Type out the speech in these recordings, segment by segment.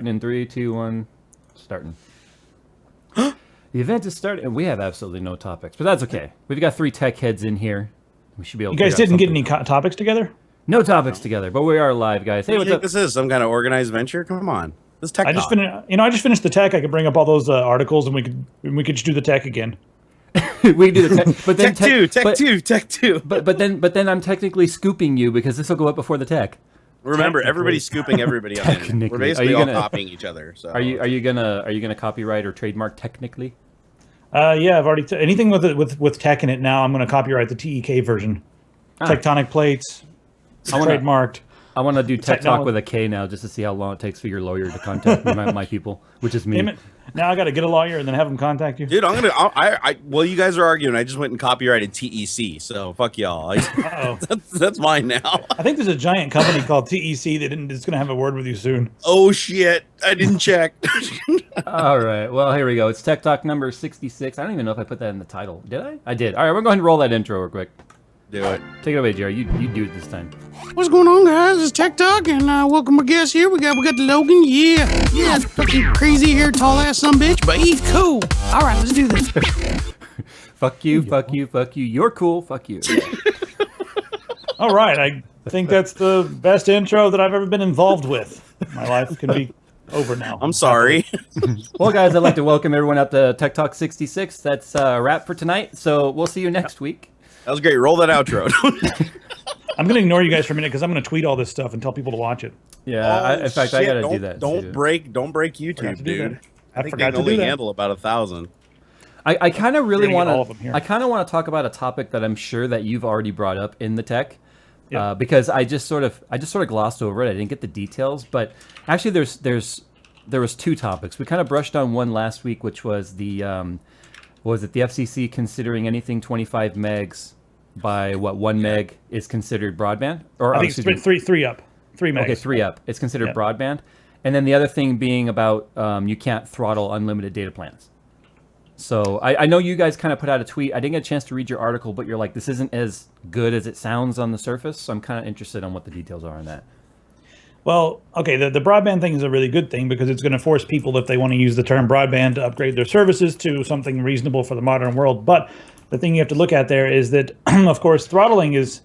In 3, 2, 1, starting. The event is starting, and we have absolutely no topics, but that's okay. We've got 3 tech heads in here. We should be able. You guys didn't get any topics together? No topics together, but we are live, guys. Hey, what's up? This is some kind of organized venture. Come on, this tech. I just finished the tech. I could bring up all those articles, and we could just do the tech again. We do the tech, but then tech two. But then I'm technically scooping you because this will go up before the tech. Remember, everybody's scooping everybody on the internet. We're basically all copying each other. So are you gonna copyright or trademark technically? Yeah, I've already anything with tech in it now. I'm going to copyright the TEK version. Tectonic plates. Trademarked. I want to do tech talk with a K now, just to see how long it takes for your lawyer to contact my people, which is me. Now I got to get a lawyer and then have them contact you. Dude, well, you guys are arguing. I just went and copyrighted TEC, so fuck y'all. That's mine now. I think there's a giant company called TEC that's going to have a word with you soon. Oh shit! I didn't check. All right, well here we go. It's Tech Talk number 66. I don't even know if I put that in the title. Did I? I did. All right, we're going to roll that intro real quick. Do it. Take it away, Jerry. You do it this time. What's going on, guys? It's Tech Talk, and welcome our guest here. We got Logan. Yeah, fucking crazy hair, tall ass some bitch, but he's cool. All right, let's do this. Fuck you, fuck you, fuck you. You're cool. Fuck you. All right, I think that's the best intro that I've ever been involved with. My life can be over now. I'm sorry. Well, guys, I'd like to welcome everyone up to Tech Talk 66. That's a wrap for tonight. So we'll see you next week. That was great. Roll that outro. I'm going to ignore you guys for a minute because I'm going to tweet all this stuff and tell people to watch it. Yeah, in fact, I got to do that. Don't break YouTube, dude. I think they can only handle about 1,000. I kind of really want to. I kind of want to talk about a topic that I'm sure that you've already brought up in the tech, because I just sort of glossed over it. I didn't get the details, but actually, there was 2 topics. We kind of brushed on one last week, which was the the FCC considering anything 25 megs by 1 meg is considered broadband? Or I think it's three up. 3 megs. Okay, 3 up. It's considered broadband. And then the other thing being about you can't throttle unlimited data plans. So I know you guys kind of put out a tweet. I didn't get a chance to read your article, but you're like, this isn't as good as it sounds on the surface. So I'm kind of interested on what the details are on that. Well, okay, the broadband thing is a really good thing because it's going to force people, if they want to use the term broadband, to upgrade their services to something reasonable for the modern world. But the thing you have to look at there is that, of course, throttling is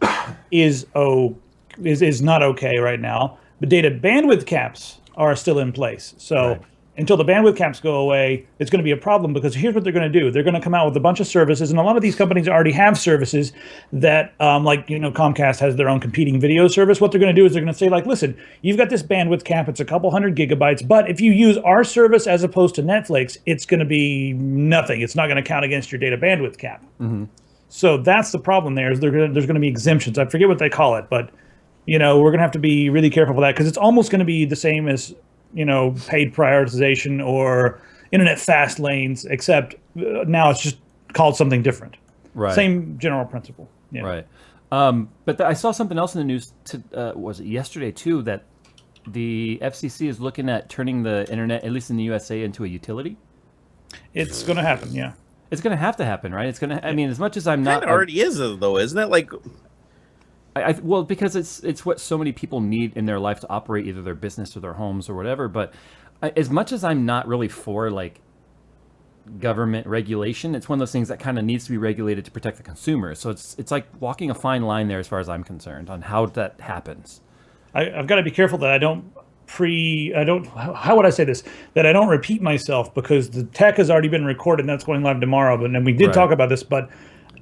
not okay right now. But data bandwidth caps are still in place. So until the bandwidth caps go away, it's going to be a problem because here's what they're going to do. They're going to come out with a bunch of services, and a lot of these companies already have services that, like, Comcast has their own competing video service. What they're going to do is they're going to say, like, listen, you've got this bandwidth cap. It's a couple hundred gigabytes, but if you use our service as opposed to Netflix, it's going to be nothing. It's not going to count against your data bandwidth cap. Mm-hmm. So that's the problem there. Is there's going to be exemptions. I forget what they call it, but we're going to have to be really careful with that because it's almost going to be the same as paid prioritization or internet fast lanes, except now it's just called something different. Right. Same general principle. Yeah. Right. But I saw something else in the news, was it yesterday too, that the FCC is looking at turning the internet, at least in the USA, into a utility? It's going to happen, yeah. It's going to have to happen, right? It's going to, I mean, as much as I'm not... It already is, though, isn't it? Like... well, because it's what so many people need in their life to operate either their business or their homes or whatever. But as much as I'm not really for like government regulation, it's one of those things that kind of needs to be regulated to protect the consumer. So it's like walking a fine line there as far as I'm concerned on how that happens. I've got to be careful that I don't how would I say this? That I don't repeat myself because the tech has already been recorded and that's going live tomorrow. But then we did talk about this, but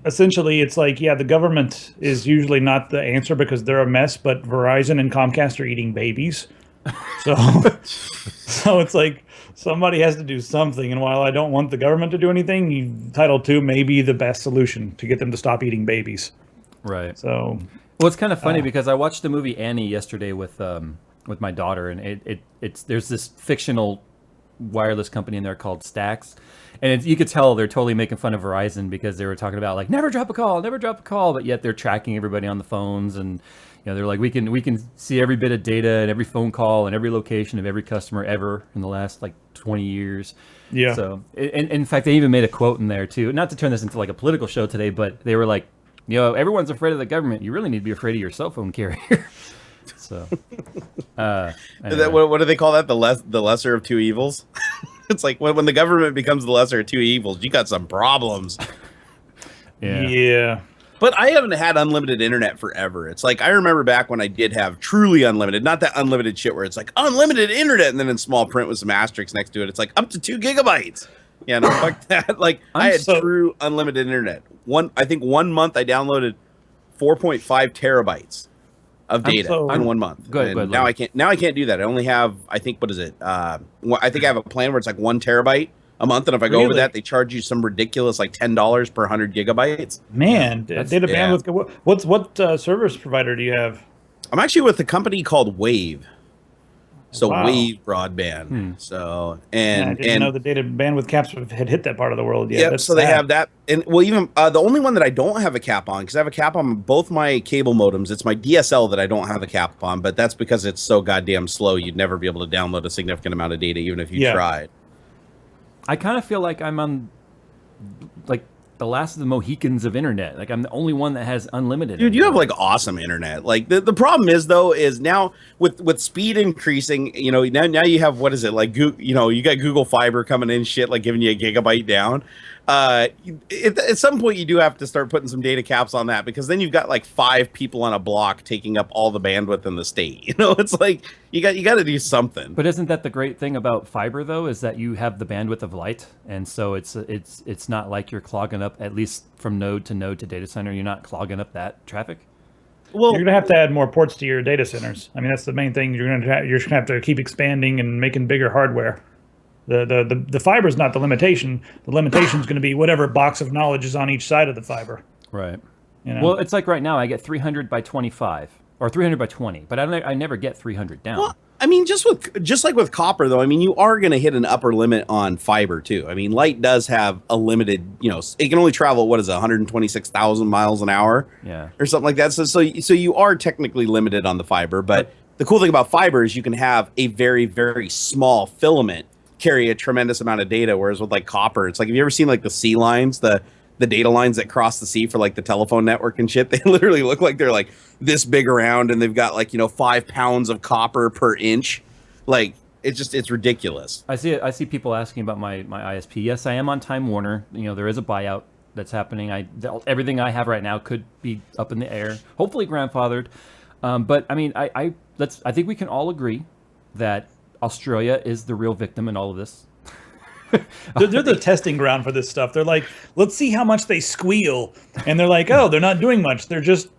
essentially, it's like, the government is usually not the answer because they're a mess, but Verizon and Comcast are eating babies. So it's like somebody has to do something. And while I don't want the government to do anything, Title II may be the best solution to get them to stop eating babies. Right. So, well, it's kind of funny because I watched the movie Annie yesterday with my daughter, and there's this fictional wireless company in there called Stax. And you could tell they're totally making fun of Verizon because they were talking about like never drop a call, but yet they're tracking everybody on the phones, and they're like we can see every bit of data and every phone call and every location of every customer ever in the last like 20 years. Yeah. So in fact, they even made a quote in there too. Not to turn this into like a political show today, but they were like, everyone's afraid of the government. You really need to be afraid of your cell phone carrier. So So, Is anyway. that, what do they call that? The lesser of two evils. It's like when the government becomes the lesser of two evils, you got some problems. Yeah. But I haven't had unlimited internet forever. It's like I remember back when I did have truly unlimited, not that unlimited shit where it's like unlimited internet and then in small print with some asterisks next to it, it's like up to 2 gigabytes. Yeah, no, fuck that. Like I had true unlimited internet. I think 1 month I downloaded 4.5 terabytes of data in 1 month. Good. Now I can't. Now I can't do that. I only have. I think what is it? I think I have a plan where it's like 1 terabyte a month, and if I go over that, they charge you some ridiculous like $10 per 100 gigabytes. Man, data bandwidth. What service provider do you have? I'm actually with a company called Wave. So Wow. Wave broadband. So and I didn't know the data bandwidth caps had hit that part of the world yet. Yep, so they have that, and well, even the only one that I don't have a cap on, because I have a cap on both my cable modems. It's my DSL that I don't have a cap on, but that's because it's so goddamn slow. You'd never be able to download a significant amount of data, even if you tried. I kind of feel like I'm on, like, the last of the Mohicans of internet. Like, I'm the only one that has unlimited. Dude, you have like awesome internet. Like the problem is though, is now with speed increasing, you know, now you have, what is it, like Google, you know, you got Google Fiber coming in shit, like giving you a gigabyte down. At some point you do have to start putting some data caps on that, because then you've got like 5 people on a block taking up all the bandwidth in the state. You know, it's like you got to do something. But isn't that the great thing about fiber though, is that you have the bandwidth of light, and so it's not like you're clogging up, at least from node to data center. You're not clogging up that traffic. Well, you're gonna have to add more ports to your data centers. I mean, that's the main thing. You're just gonna have to keep expanding and making bigger hardware. The fiber is not the limitation. The limitation is going to be whatever box of knowledge is on each side of the fiber. Right. You know? Well, it's like right now I get 300 by 25 or 300 by 20, but I never get 300 down. Well, I mean, just like with copper though, I mean, you are going to hit an upper limit on fiber too. I mean, light does have a limited, you know, it can only travel, what is it, 126,000 miles an hour, or something like that. So you are technically limited on the fiber, but the cool thing about fiber is you can have a very, very small filament carry a tremendous amount of data, whereas with like copper, it's like, have you ever seen like the sea lines, the data lines that cross the sea for like the telephone network and shit? They literally look like they're like this big around, and they've got like, you know, 5 pounds of copper per inch. Like it's ridiculous. I see people asking about my ISP. Yes, I am on Time Warner. You know, there is a buyout that's happening. Everything I have right now could be up in the air, hopefully grandfathered. But I mean, I think we can all agree that Australia is the real victim in all of this. They're the testing ground for this stuff. They're like, let's see how much they squeal. And they're like, oh, they're not doing much. They're just,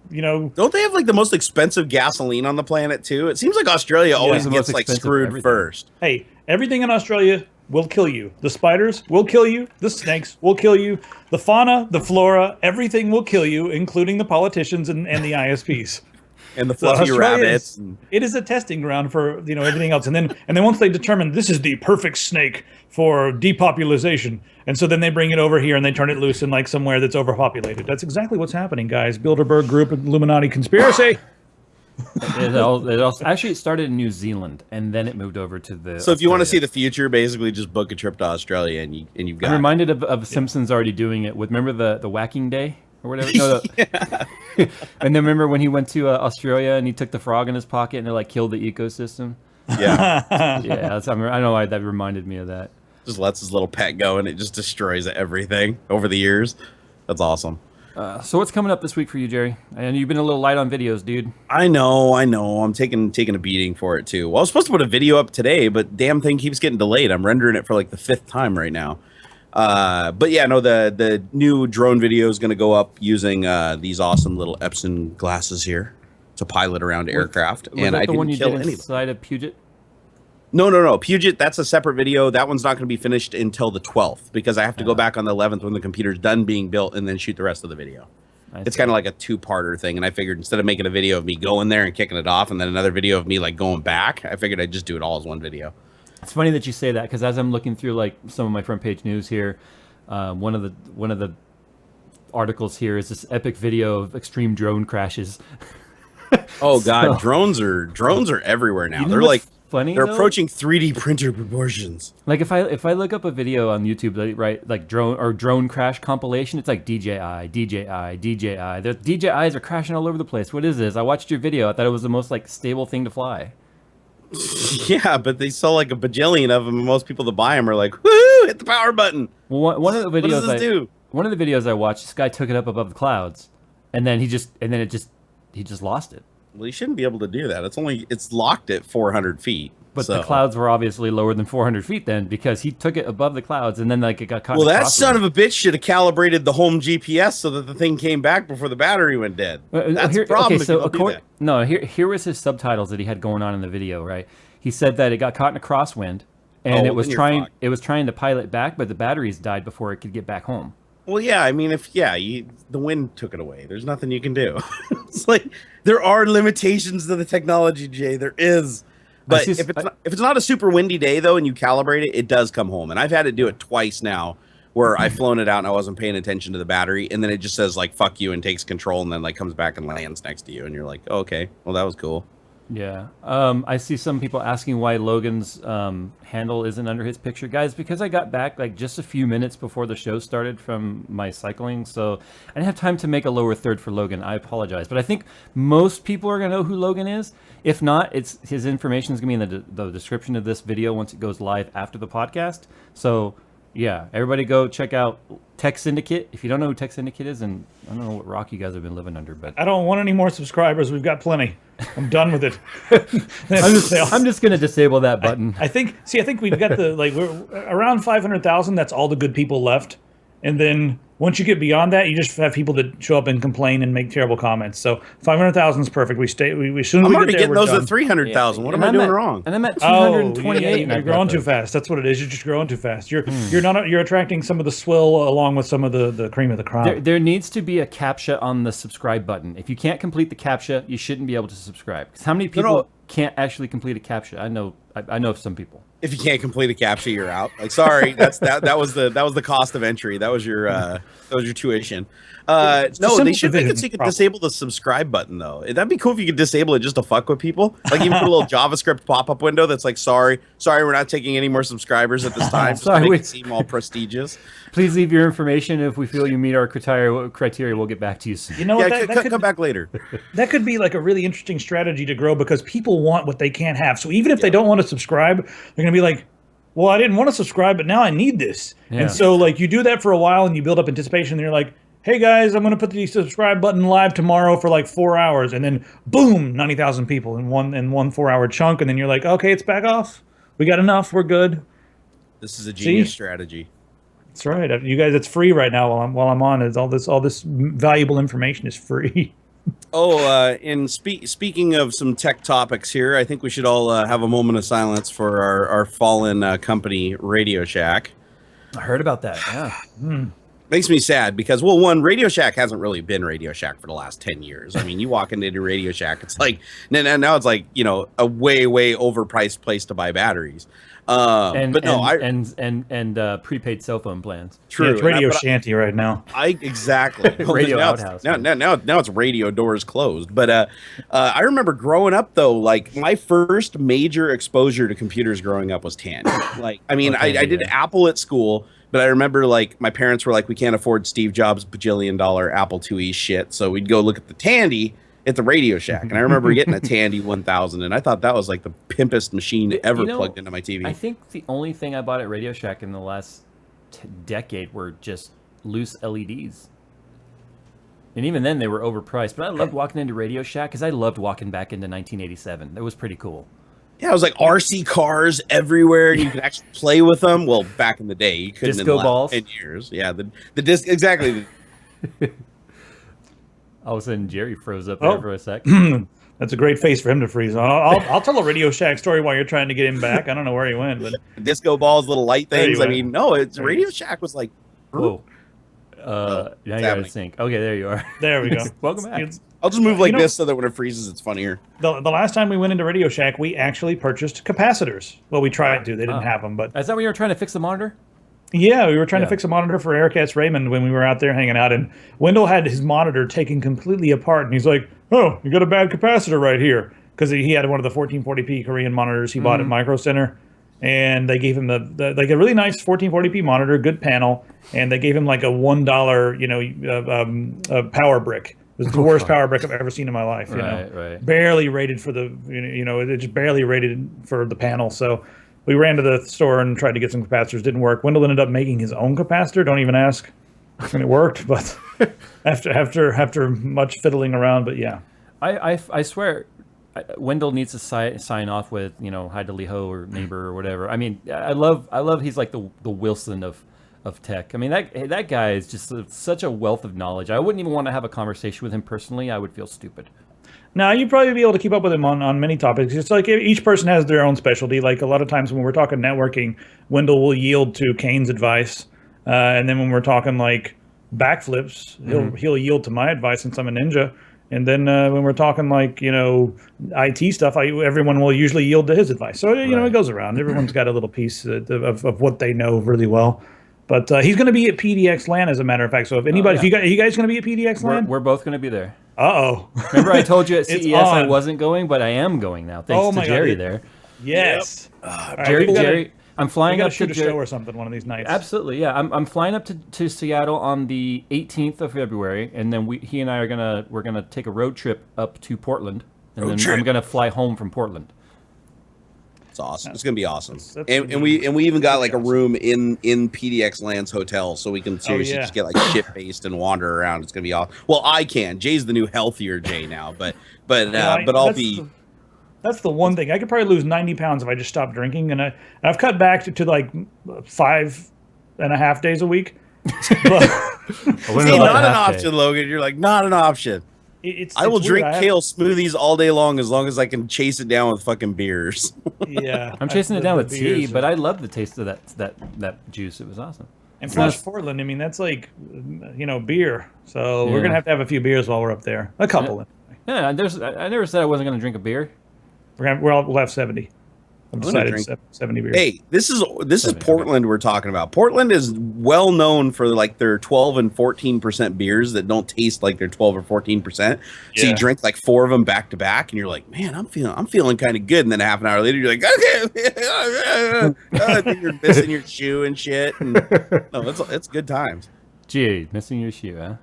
you know. Don't they have like the most expensive gasoline on the planet too? It seems like Australia always gets like screwed first. Hey, everything in Australia will kill you. The spiders will kill you. The snakes will kill you. The fauna, the flora, everything will kill you, including the politicians and the ISPs. And the fluffy rabbits. It is a testing ground for, you know, everything else. And then once they determine this is the perfect snake for depopulation, and so then they bring it over here and they turn it loose in like somewhere that's overpopulated. That's exactly what's happening, guys. Bilderberg Group, Illuminati conspiracy. It started in New Zealand, and then it moved over to the. So if you want to see the future, basically just book a trip to Australia, and you've got. I'm reminded of Simpsons already doing it with, remember the whacking day or whatever. No, and then remember when he went to Australia and he took the frog in his pocket and it like killed the ecosystem. Yeah, yeah. I don't know why that reminded me of that. Just lets his little pet go and it just destroys everything over the years. That's awesome. So what's coming up this week for you, Jerry? And you've been a little light on videos, dude. I know. I'm taking a beating for it too. Well, I was supposed to put a video up today, but damn thing keeps getting delayed. I'm rendering it for like the 5th time right now. But yeah, no, the new drone video is going to go up using these awesome little Epson glasses here to pilot around aircraft. And I didn't kill anybody. Inside of Puget? No. Puget, that's a separate video. That one's not going to be finished until the 12th because I have to go back on the 11th when the computer's done being built and then shoot the rest of the video. It's kind of like a 2-parter thing. And I figured instead of making a video of me going there and kicking it off and then another video of me like going back, I figured I'd just do it all as one video. It's funny that you say that because as I'm looking through like some of my front page news here, one of the articles here is this epic video of extreme drone crashes. Oh God, drones are everywhere now. They're like funny? They're though? approaching 3D printer proportions. Like if I look up a video on YouTube, right, like drone crash compilation, it's like DJI. The DJIs are crashing all over the place. What is this? I watched your video. I thought it was the most like stable thing to fly. Yeah, but they sell like a bajillion of them, and most people that buy them are like, "Woo! Hit the power button." Well, one of the videos what does this do? One of the videos I watched, this guy took it up above the clouds, and then he just lost it. Well, you shouldn't be able to do that. It's locked at 400 feet. But so. the clouds were obviously lower than 400 feet then, because he took it above the clouds, and then like it got caught. Well, that son of a bitch should have calibrated the home GPS so that the thing came back before the battery went dead. That's the problem. Okay, so here was his subtitles that he had going on in the video. Right, he said that it got caught in a crosswind, and it was trying to pilot back, but the batteries died before it could get back home. Well, yeah, I mean, the wind took it away. There's nothing you can do. It's like there are limitations to the technology, Jay. There is. But if it's not a super windy day, though, and you calibrate it, it does come home. And I've had to do it twice now where I've flown it out and I wasn't paying attention to the battery. And then it just says, like, fuck you and takes control and then, like, comes back and lands next to you. And you're like, oh, okay, well, that was cool. Yeah. I see some people asking why Logan's handle isn't under his picture. Guys, because I got back like just a few minutes before the show started from my cycling, so I didn't have time to make a lower third for Logan. I apologize. But I think most people are going to know who Logan is. If not, his information is going to be in the description of this video once it goes live after the podcast. So, yeah, everybody go check out Tech Syndicate. If you don't know who Tech Syndicate is, and I don't know what rock you guys have been living under, but I don't want any more subscribers. We've got plenty. I'm done with it. I'm just going to disable that button. I think we've got we're around 500,000. That's all the good people left. And then once you get beyond that, you just have people that show up and complain and make terrible comments. So 500,000 is perfect. I'm already getting those at 300,000. What am I doing wrong? And I'm at 228. You're growing too fast. That's what it is. You're just growing too fast. You're attracting some of the swill along with some of the cream of the crop. There needs to be a CAPTCHA on the subscribe button. If you can't complete the CAPTCHA, you shouldn't be able to subscribe. Because how many people can't actually complete a CAPTCHA? I know of some people. If you can't complete a CAPTCHA, you're out. Like, sorry, that was the cost of entry. That was your tuition. No, they should make it so you could disable the subscribe button though. That'd be cool if you could disable it just to fuck with people. Like even put a little JavaScript pop-up window that's like, sorry, we're not taking any more subscribers at this time. Sorry, make it seem all prestigious. Please leave your information. If we feel you meet our criteria, we'll get back to you soon. You know what? Yeah, that could come back later. That could be like a really interesting strategy to grow because people want what they can't have. So even if they don't want to subscribe, they're going to be like, well, I didn't want to subscribe, but now I need this. Yeah. And so like you do that for a while and you build up anticipation and you're like, hey guys, I'm going to put the subscribe button live tomorrow for like 4 hours. And then boom, 90,000 people in one 4-hour chunk. And then you're like, okay, it's back off. We got enough. We're good. This is a genius strategy. That's right. You guys, it's free right now while I'm on. It's all this valuable information is free. And speaking of some tech topics here, I think we should all have a moment of silence for our fallen company, Radio Shack. I heard about that. Yeah. Makes me sad because, well, one, Radio Shack hasn't really been Radio Shack for the last 10 years. I mean, you walk into Radio Shack, it's like now it's like, a way overpriced place to buy batteries. And prepaid cell phone plans. True, yeah, it's Radio Shanty right now. Exactly. Radio Outhouse. Now it's Radio Doors Closed. But I remember growing up though, like my first major exposure to computers growing up was Tandy. Like, I mean, I did Apple at school. But I remember, like, my parents were like, we can't afford Steve Jobs' bajillion-dollar Apple IIe shit. So we'd go look at the Tandy at the Radio Shack. And I remember getting a Tandy 1000. And I thought that was, like, the pimpest machine ever plugged into my TV. I think the only thing I bought at Radio Shack in the last decade were just loose LEDs. And even then, they were overpriced. But I loved walking into Radio Shack because I loved walking back into 1987. That was pretty cool. Yeah, it was like RC cars everywhere. You could actually play with them. Well, back in the day, you couldn't. Disco balls. 10 years. Yeah, the disc exactly. All of a sudden, Jerry froze up there for a sec. That's a great face for him to freeze on. I'll tell a Radio Shack story while you're trying to get him back. I don't know where he went, but disco balls, little light things. I mean, no, it's Radio Shack was like. Whoa. Now you got to sync. Okay, there you are. There we go. Welcome back. I'll just move like this so that when it freezes, it's funnier. The last time we went into Radio Shack, we actually purchased capacitors. Well, we tried to. They didn't have them, but... Is that when you were trying to fix the monitor? Yeah, we were trying to fix a monitor for Eric S. Raymond when we were out there hanging out, and Wendell had his monitor taken completely apart, and he's like, oh, you got a bad capacitor right here. because he had one of the 1440p Korean monitors he bought at Micro Center, and they gave him like a really nice 1440p monitor, good panel, and they gave him like a $1 power brick. It was the worst power brick I've ever seen in my life. Right. Barely rated for the it just barely rated for the panel. So we ran to the store and tried to get some capacitors. Didn't work. Wendell ended up making his own capacitor. Don't even ask. And it worked, but after much fiddling around. But yeah, I swear, Wendell needs to sign off with Hi to Lee-Ho or Neighbor or whatever. I mean, I love he's like the Wilson of tech. I mean, that guy is just such a wealth of knowledge. I wouldn't even want to have a conversation with him personally. I would feel stupid. Now, you'd probably be able to keep up with him on many topics. It's like each person has their own specialty. Like a lot of times when we're talking networking, Wendell will yield to Kane's advice. And then when we're talking like backflips, he'll yield to my advice since I'm a ninja. And then when we're talking like, IT stuff, everyone will usually yield to his advice. So, it goes around. Everyone's got a little piece of what they know really well. But he's going to be at PDX LAN, as a matter of fact. So if anybody, are you guys going to be at PDX LAN? We're both going to be there. Uh-oh. Remember I told you at CES I wasn't going, but I am going now, thanks to Jerry there. Yes. Yep. Jerry, I'm flying up to shoot a show or something one of these nights. Absolutely, yeah. I'm flying up to Seattle on the 18th of February, and then he and I are we're gonna take a road trip up to Portland, and I'm gonna fly home from Portland. It's awesome. It's gonna be awesome. And we even got like a room in PDX LAN's hotel, so we can seriously just get like shit faced and wander around. It's gonna be awesome. Well, I can. Jay's the new healthier Jay now, but I'll be. That's the one thing. I could probably lose 90 pounds if I just stopped drinking, and I've cut back to like 5.5 days a week. But see, not an option, Logan. You're like, not an option. I will drink kale smoothies all day long as I can chase it down with fucking beers. Yeah, I'm chasing it down with tea, but I love the taste of that juice. It was awesson. And plus Portland, I mean, that's like beer. So we're gonna have to have a few beers while we're up there. A couple. Yeah, I never said I wasn't gonna drink a beer. We'll have 70. I've decided 70 beers. Hey, this is Portland we're talking about. Portland is well known for like their 12 and 14% beers that don't taste like they're 12 or 14%. So you drink like 4 of them back to back, and you're like, man, I'm feeling kind of good. And then half an hour later, you're like, okay, I think you're missing your shoe and shit. And, no, it's good times. Gee, missing your shoe, huh?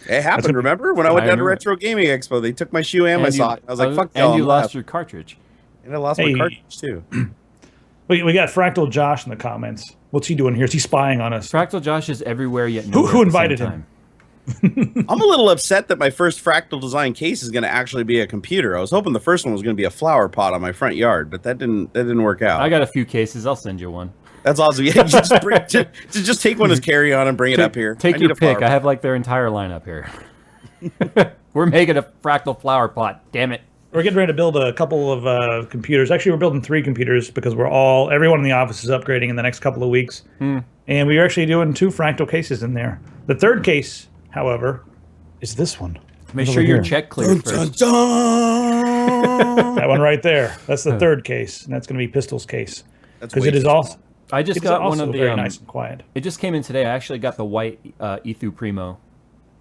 It happened. Remember when I went down to Retro Gaming Expo? They took my shoe and my sock. I was like, "Fuck y'all!" And you lost your cartridge. And I lost my cartridge too. We got Fractal Josh in the comments. What's he doing here? Is he spying on us? Fractal Josh is everywhere yet. Who invited him? I'm a little upset that my first Fractal design case is going to actually be a computer. I was hoping the first one was going to be a flower pot on my front yard, but that didn't work out. I got a few cases. I'll send you one. That's awesome. Yeah, just take one as carry on and bring it up here. Take your pick. I have like their entire lineup here. We're making a fractal flower pot. Damn it. We're getting ready to build a couple of computers. Actually, we're building 3 computers because everyone in the office is upgrading in the next couple of weeks. And we're actually doing 2 fractal cases in there. The third case, however, is this one. Make sure your check clears first. That one right there. That's the third case, and that's going to be Pistol's case. Because it is also. I just got one of the very nice and quiet. It just came in today. I actually got the white Ethu Primo.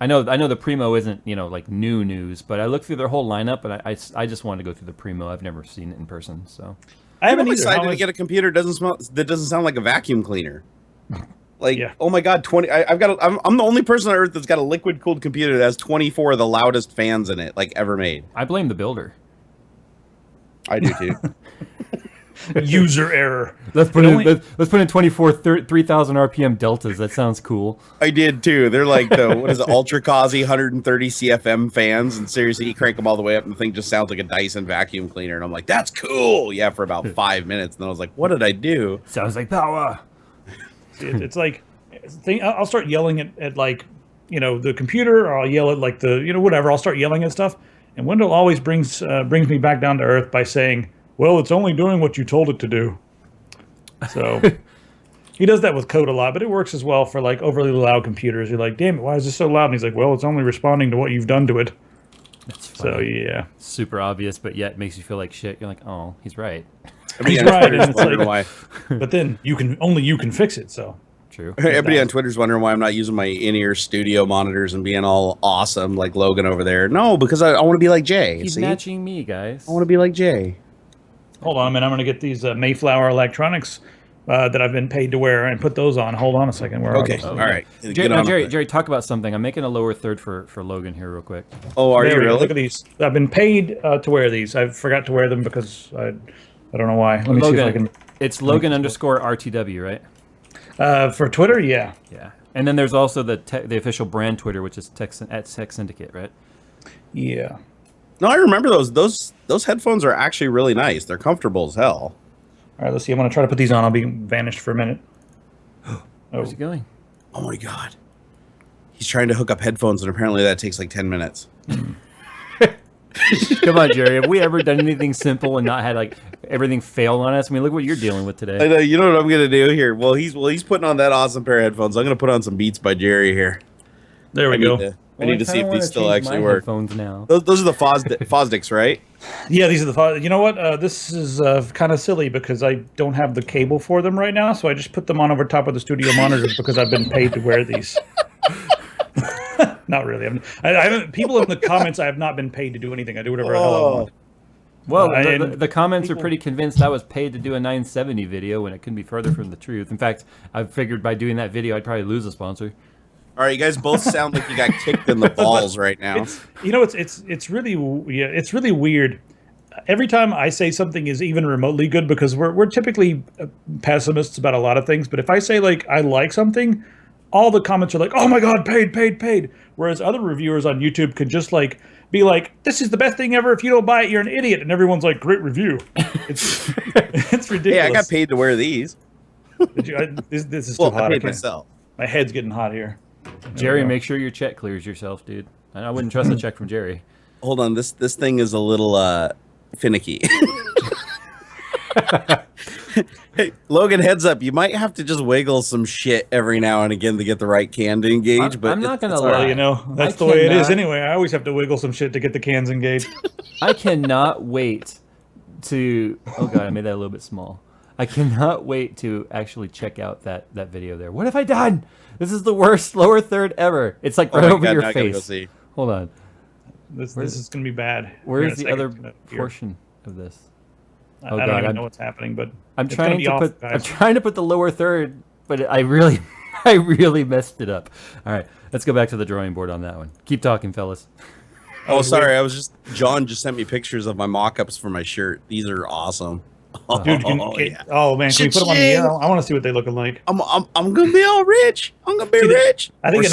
I know the Primo isn't like new news, but I looked through their whole lineup, and I just wanted to go through the Primo. I've never seen it in person, so I haven't decided to get a computer that doesn't sound like a vacuum cleaner. Like, oh my god, I'm the only person on earth that's got a liquid cooled computer that has 24 of the loudest fans in it like ever made. I blame the builder. I do too. User error. Let's put in 24 3,000 RPM deltas. That sounds cool. I did too. They're like what is it, Ultra Kazi 130 CFM fans, and seriously, you crank them all the way up, and the thing just sounds like a Dyson vacuum cleaner. And I'm like, that's cool. Yeah, for about 5 minutes, and then I was like, what did I do? Sounds like power. It's like I'll start yelling at like the computer, or I'll yell at like the whatever. I'll start yelling at stuff, and Wendell always brings me back down to earth by saying, well, it's only doing what you told it to do. So he does that with code a lot, but it works as well for like overly loud computers. You're like, damn it, why is this so loud? And he's like, well, it's only responding to what you've done to it. That's funny. So yeah, super obvious, but yet makes you feel like shit. You're like, oh, he's right. He's right, and it's like, but then you can fix it. So True. Everybody on Twitter's wondering why I'm not using my in-ear studio monitors and being all awesome like Logan over there. No, because I want to be like Jay. He's matching me, guys. I want to be like Jay. Hold on a minute. I'm going to get these Mayflower electronics that I've been paid to wear and put those on. Hold on a second. Where okay. All right. Jerry, talk about something. I'm making a lower third for Logan here real quick. Oh, are you really? Look at these. I've been paid to wear these. I forgot to wear them because I don't know why. Let me see if I can. It's Logan _ RTW, right? For Twitter, yeah. Yeah. And then there's also the official brand Twitter, which is Tech Syndicate, right? Yeah. No, I remember those headphones are actually really nice. They're comfortable as hell. All right, let's see. I'm going to try to put these on. I'll be vanished for a minute. Where's he going? Oh my god. He's trying to hook up headphones, and apparently that takes like 10 minutes. Come on, Jerry. Have we ever done anything simple and not had like everything fail on us? I mean, look what you're dealing with today. I know. You know what I'm gonna do here? Well, he's putting on that awesome pair of headphones. I'm gonna put on some Beats by Jerry here. There we go. I need to see if these still actually work. Headphones now. Those are the Fosdicks, right? Yeah, these are the. You know what? This is kind of silly because I don't have the cable for them right now, so I just put them on over top of the studio monitors because I've been paid to wear these. Not really. I haven't. People in the comments, I have not been paid to do anything. I do whatever the hell I want. Well, the comments are pretty convinced I was paid to do a 970 video when it couldn't be further from the truth. In fact, I figured by doing that video, I'd probably lose a sponsor. All right, you guys both sound like you got kicked in the balls right now. It's really weird. Every time I say something is even remotely good, because we're typically pessimists about a lot of things, but if I say like I like something, all the comments are like, "Oh my god, paid." Whereas other reviewers on YouTube can just like be like, "This is the best thing ever. If you don't buy it, you're an idiot." And everyone's like, "Great review." It's ridiculous. Hey, I got paid to wear these. This is too hot. I paid myself. My head's getting hot here. Jerry, make sure your check clears yourself, dude. I wouldn't trust a check from Jerry. Hold on, this thing is a little finicky. Hey, Logan, heads up. You might have to just wiggle some shit every now and again to get the right can to engage. But I'm not going to lie. lie. You know, that's the way it is anyway. I always have to wiggle some shit to get the cans engaged. I cannot wait to... Oh, God, I made that a little bit small. I cannot wait to actually check out that video there. What have I done? This is the worst lower third ever. It's like right over your face. Hold on. This is going to be bad. Where's the other portion of this? Oh, I don't even know what's happening, but I'm trying to put the lower third, but I really messed it up. All right, let's go back to the drawing board on that one. Keep talking, fellas. Oh, sorry. John just sent me pictures of my mock-ups for my shirt. These are awesome. Dude, oh man, can we put them on the air? I want to see what they looking like. I'm gonna be all rich. I'm gonna be rich. I think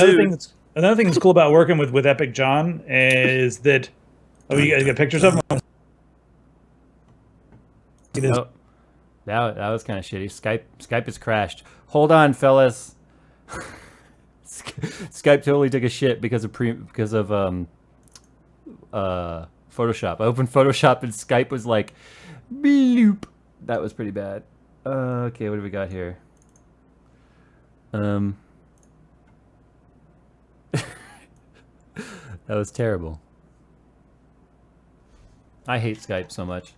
another thing that's cool about working with Epic John is that you guys got pictures of him. Oh, that was kind of shitty. Skype has crashed. Hold on, fellas. Skype totally took a shit because of Photoshop. I opened Photoshop and Skype was like, bloop. That was pretty bad. Okay, what do we got here? That was terrible. I hate Skype so much.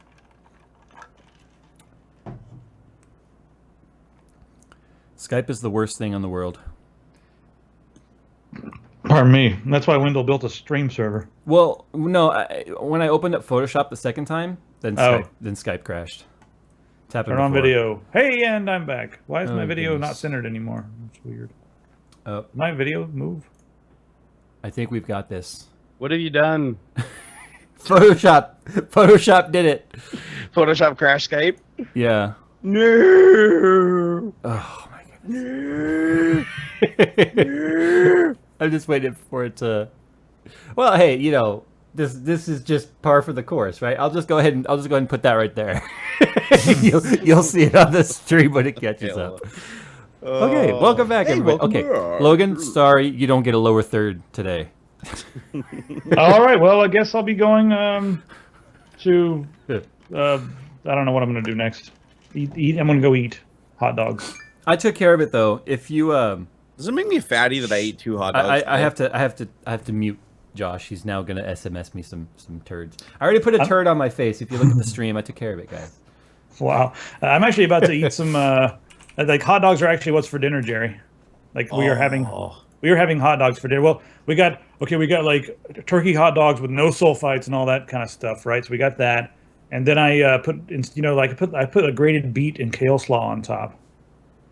Skype is the worst thing in the world. Pardon me. That's why Wendell built a stream server. Well, no. When I opened up Photoshop the second time, then Skype crashed. Turn on video. Hey, and I'm back. Why is my video not centered anymore? That's weird. My video move. I think we've got this. What have you done? Photoshop did it. Photoshop crash Skype? Yeah. No. Oh my goodness. No. I'm just waiting for it to. Well, hey, you know, this is just par for the course, right? I'll just go ahead and put that right there. you'll see it on the stream when it catches up. Okay, welcome back, everybody. Okay, Logan, sorry you don't get a lower third today. All right, well, I guess I'll be going to. I don't know what I'm going to do next. Eat. I'm going to go eat hot dogs. I took care of it though. If you does it make me fatty that I ate 2 hot dogs? I have to mute Josh. He's now gonna SMS me some turds. I already put a turd on my face. If you look at the stream, I took care of it, guys. Wow. I'm actually about to eat some like hot dogs are actually what's for dinner, Jerry. Like we are having hot dogs for dinner. Well, we got like turkey hot dogs with no sulfites and all that kind of stuff, right? So we got that, and then I put a grated beet and kale slaw on top.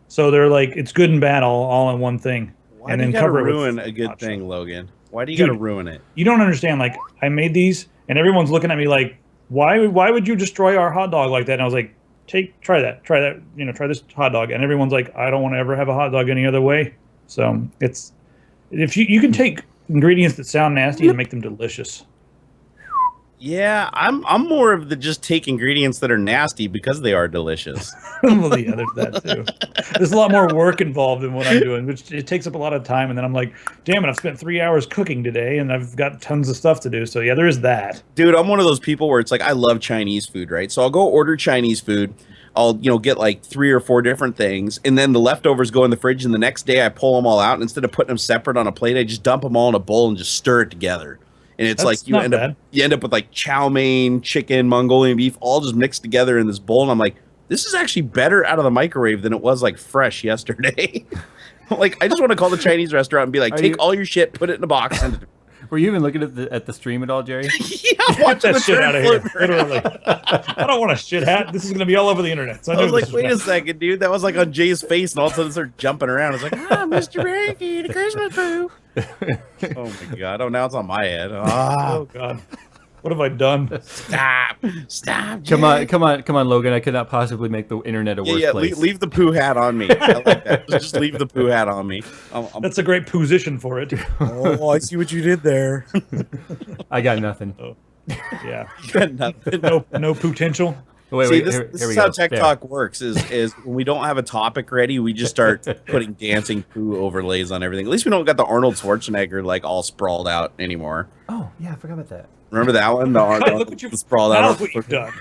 So they're like it's good and bad all in one thing. Why and do then you gotta cover ruin it with a good hot thing, sauce. Logan? Why do you Dude, gotta ruin it? You don't understand. Like I made these, and everyone's looking at me like, why would you destroy our hot dog like that? And I was like, try that, try this hot dog. And everyone's like, I don't want to ever have a hot dog any other way. So it's if you can take ingredients that sound nasty and make them delicious. Yeah, I'm more of the just take ingredients that are nasty because they are delicious. Well, yeah, there's that too. There's a lot more work involved in what I'm doing, which it takes up a lot of time. And then I'm like, damn it, I've spent 3 hours cooking today, and I've got tons of stuff to do. So yeah, there is that. Dude, I'm one of those people where it's like I love Chinese food, right? So I'll go order Chinese food. I'll get like 3 or 4 different things, and then the leftovers go in the fridge. And the next day I pull them all out, and instead of putting them separate on a plate, I just dump them all in a bowl and just stir it together. And it's That's like you end up with like chow mein, chicken, Mongolian beef, all just mixed together in this bowl. And I'm like, this is actually better out of the microwave than it was like fresh yesterday. Like, I just want to call the Chinese restaurant and be like, all your shit, put it in a box. And Were you even looking at the stream at all, Jerry? yeah, watch that shit out of here. Literally, I don't want a shit hat. This is going to be all over the internet. So I was like, wait a second, dude. That was like on Jay's face, and all of a sudden started jumping around. I was like, Mr. Frankie, the Christmas poo. Oh my god! Oh, now it's on my head. Oh god, what have I done? Stop! Come on, Logan. I could not possibly make the internet a worse place. Leave the poo hat on me. I like that. Just leave the poo hat on me. That's a great position for it. Oh, I see what you did there. I got nothing. Oh, yeah, You got nothing. no potential. See, this is how Tech Talk works. Is when we don't have a topic ready, we just start putting dancing poo overlays on everything. At least we don't got the Arnold Schwarzenegger like all sprawled out anymore. Oh yeah, I forgot about that. Remember that one? The Arnold Look what you've sprawled now out. look what you've done.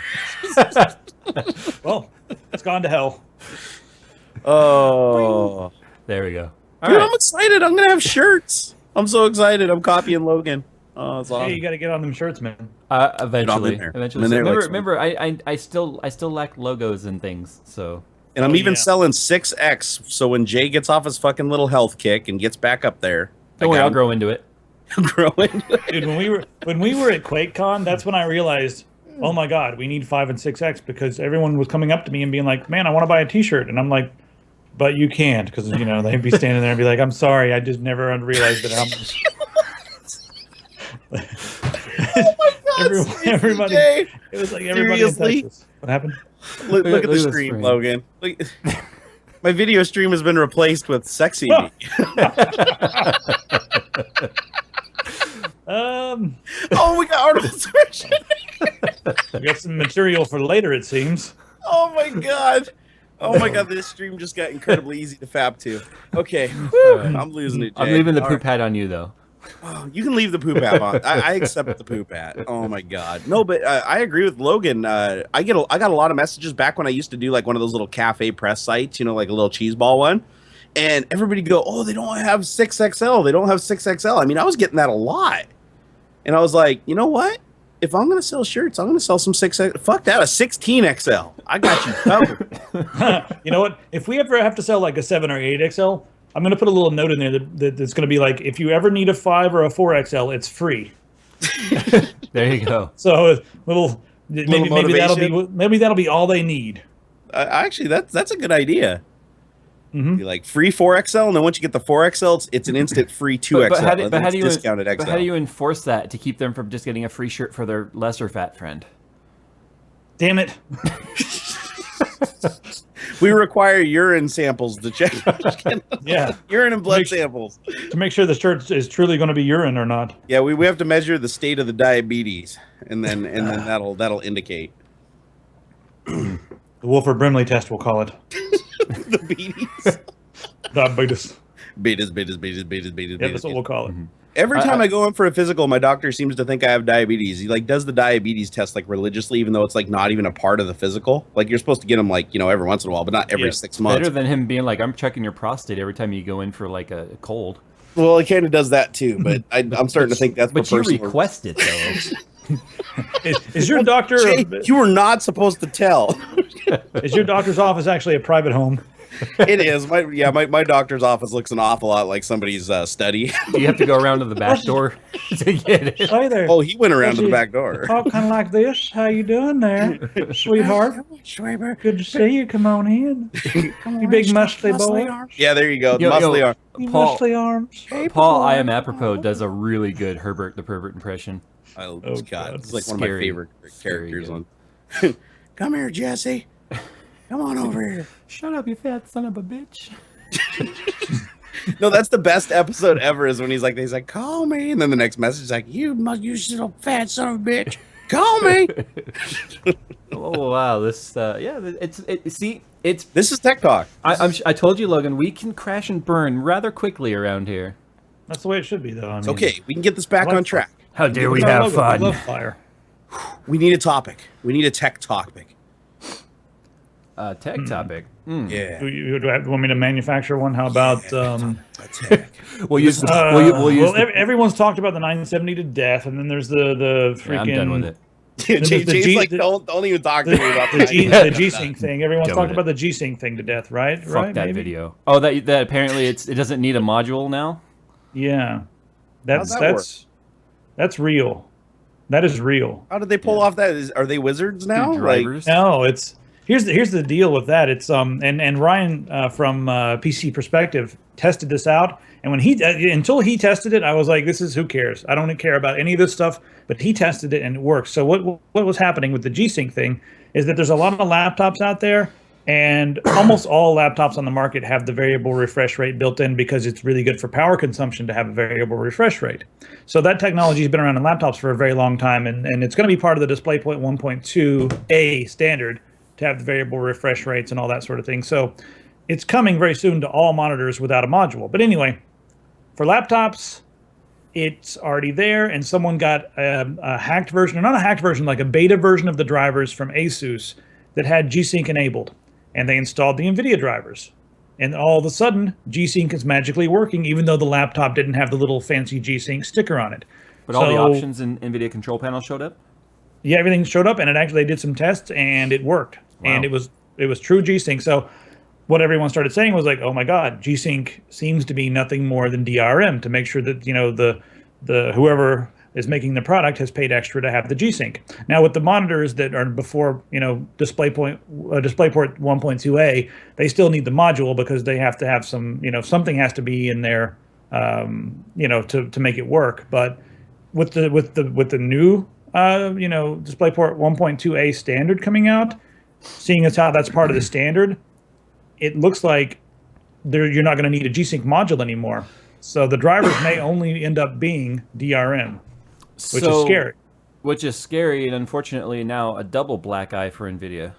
Well, it's gone to hell. Oh, There we go. dude, I'm excited. I'm gonna have shirts. I'm so excited. I'm copying Logan. Oh, it's awesome. Hey, you got to get on them shirts, man. Eventually. I'm in So there like remember, I still lack logos and things. So. And I'm even selling 6X. So when Jay gets off his fucking little health kick and gets back up there, Don't worry, I'll grow into it. growing. Dude, when we were at QuakeCon, that's when I realized, oh my god, we need 5 and 6X because everyone was coming up to me and being like, man, I want to buy a T-shirt, and I'm like, but you can't because they'd be standing there and be like, I'm sorry, I just never realized that how much. Oh my god! Everybody, Jay. it was like everybody in Texas. What happened? Look at the the stream, screen. Logan. Look, my video stream has been replaced with sexy me. Oh, we got Arnold Schwarzenegger. We got some material for later, it seems. Oh my god. Oh my god, this stream just got incredibly easy to fab to. Okay, I'm losing it, Jay. I'm leaving the All poop hat on you though. Oh, you can leave the poop hat on. I accept the poop hat. Oh my god. No, but I agree with Logan. I got a lot of messages back when I used to do like one of those little cafe press sites, like a little cheese ball one. And everybody go, oh, they don't have 6XL. They don't have 6XL. I mean, I was getting that a lot. And I was like, you know what? If I'm going to sell shirts, I'm going to sell some 6XL. Fuck that, a 16XL. I got you covered. You know what? If we ever have to sell like a 7 or 8XL, I'm going to put a little note in there that's going to be like, if you ever need a 5 or a 4XL, it's free. There you go. So maybe that'll be all they need. Actually, that's a good idea. Mm-hmm. Be like free 4XL, and then once you get the 4XL, it's an instant free 2XL. But how do you discounted XL? But how do you enforce that to keep them from just getting a free shirt for their lesser fat friend? Damn it. We require urine samples to check. Yeah. Urine and blood samples. To make sure the shirt is truly going to be urine or not. Yeah, we have to measure the state of the diabetes, and then that'll indicate. The Wolford Brimley test, we'll call it. The beaties. Diabetes. Betas. Yeah, that's what we'll call it. Mm-hmm. Every time I go in for a physical, my doctor seems to think I have diabetes. He does the diabetes test religiously, even though it's not even a part of the physical. You're supposed to get them every once in a while, but not every 6 months. Better than him being like, I'm checking your prostate every time you go in for a cold. Well, he kind of does that too, but I'm starting to think that's. But you request it though. Is your doctor? Jay, you were not supposed to tell. Is your doctor's office actually a private home? It is. My doctor's office looks an awful lot like somebody's study. You have to go around to the back door to get it. Hey there. Oh, he went around to the back door. Talk kind of like this. How you doing there, sweetheart? Schwaber. Good to see you. Come on in. You big muscly boy. Yeah, there you go. Yo, Muscly arm. You Paul- muscly arms. Paul, I am apropos, does a really good Herbert the Pervert impression. Oh, Oh, God. God. It's like one of my Scary. favorite Scary characters good. on. Come here, Jesse. Come on over here. Shut up, you fat son of a bitch. No, that's the best episode ever. Is when he's like, call me, and then the next message is like, you little fat son of a bitch, call me. Oh wow, this see, it's This is Tech Talk. I told you, Logan, we can crash and burn rather quickly around here. That's the way it should be, though. I mean, It's okay. We can get this back I like on track. How dare we it's our have logo. fun? I love fire. We need a topic. We need a tech topic. Tech topic. Mm. Yeah. Do you want me to manufacture one? How about A tech. We'll use the, everyone's talked about the 970 to death, and then there's the freaking. yeah, I'm done with it. Jay's like, don't even talk to me about the that. G-Sync thing. Everyone's Done talked with about the G-Sync thing to death, right? Fuck right? that Maybe? video. Oh, that apparently it doesn't need a module now. Yeah, How's that that's real. That is real. How did they pull off that? Are they wizards now? Dude, Like, drivers. No, it's here's the deal with that. It's and Ryan from PC Perspective tested this out, and when until he tested it, I was like, this is who cares? I don't care about any of this stuff. But he tested it and it works. So what was happening with the G-Sync thing is that there's a lot of laptops out there, and almost all laptops on the market have the variable refresh rate built in because it's really good for power consumption to have a variable refresh rate. So that technology has been around in laptops for a very long time, and it's going to be part of the DisplayPort 1.2a standard to have the variable refresh rates and all that sort of thing. So it's coming very soon to all monitors without a module. But anyway, for laptops, it's already there, and someone got a hacked version, or not a hacked version, like a beta version of the drivers from Asus that had G-Sync enabled, and they installed the NVIDIA drivers. And all of a sudden, G-Sync is magically working, even though the laptop didn't have the little fancy G-Sync sticker on it. But all the options in NVIDIA control panel showed up? Yeah, everything showed up, and it actually, they did some tests, and it worked. Wow. And it was true G-Sync. So what everyone started saying was like, oh my God, G-Sync seems to be nothing more than DRM, to make sure that, the whoever is making the product has paid extra to have the G-Sync. Now with the monitors that are before, DisplayPort 1.2a, they still need the module because they have to have some, something has to be in there, to make it work. But with the new, DisplayPort 1.2a standard coming out, seeing as how that's part of the standard, it looks like you're not going to need a G-Sync module anymore. So the drivers may only end up being DRM, which is scary. Which is scary, and unfortunately now a double black eye for NVIDIA.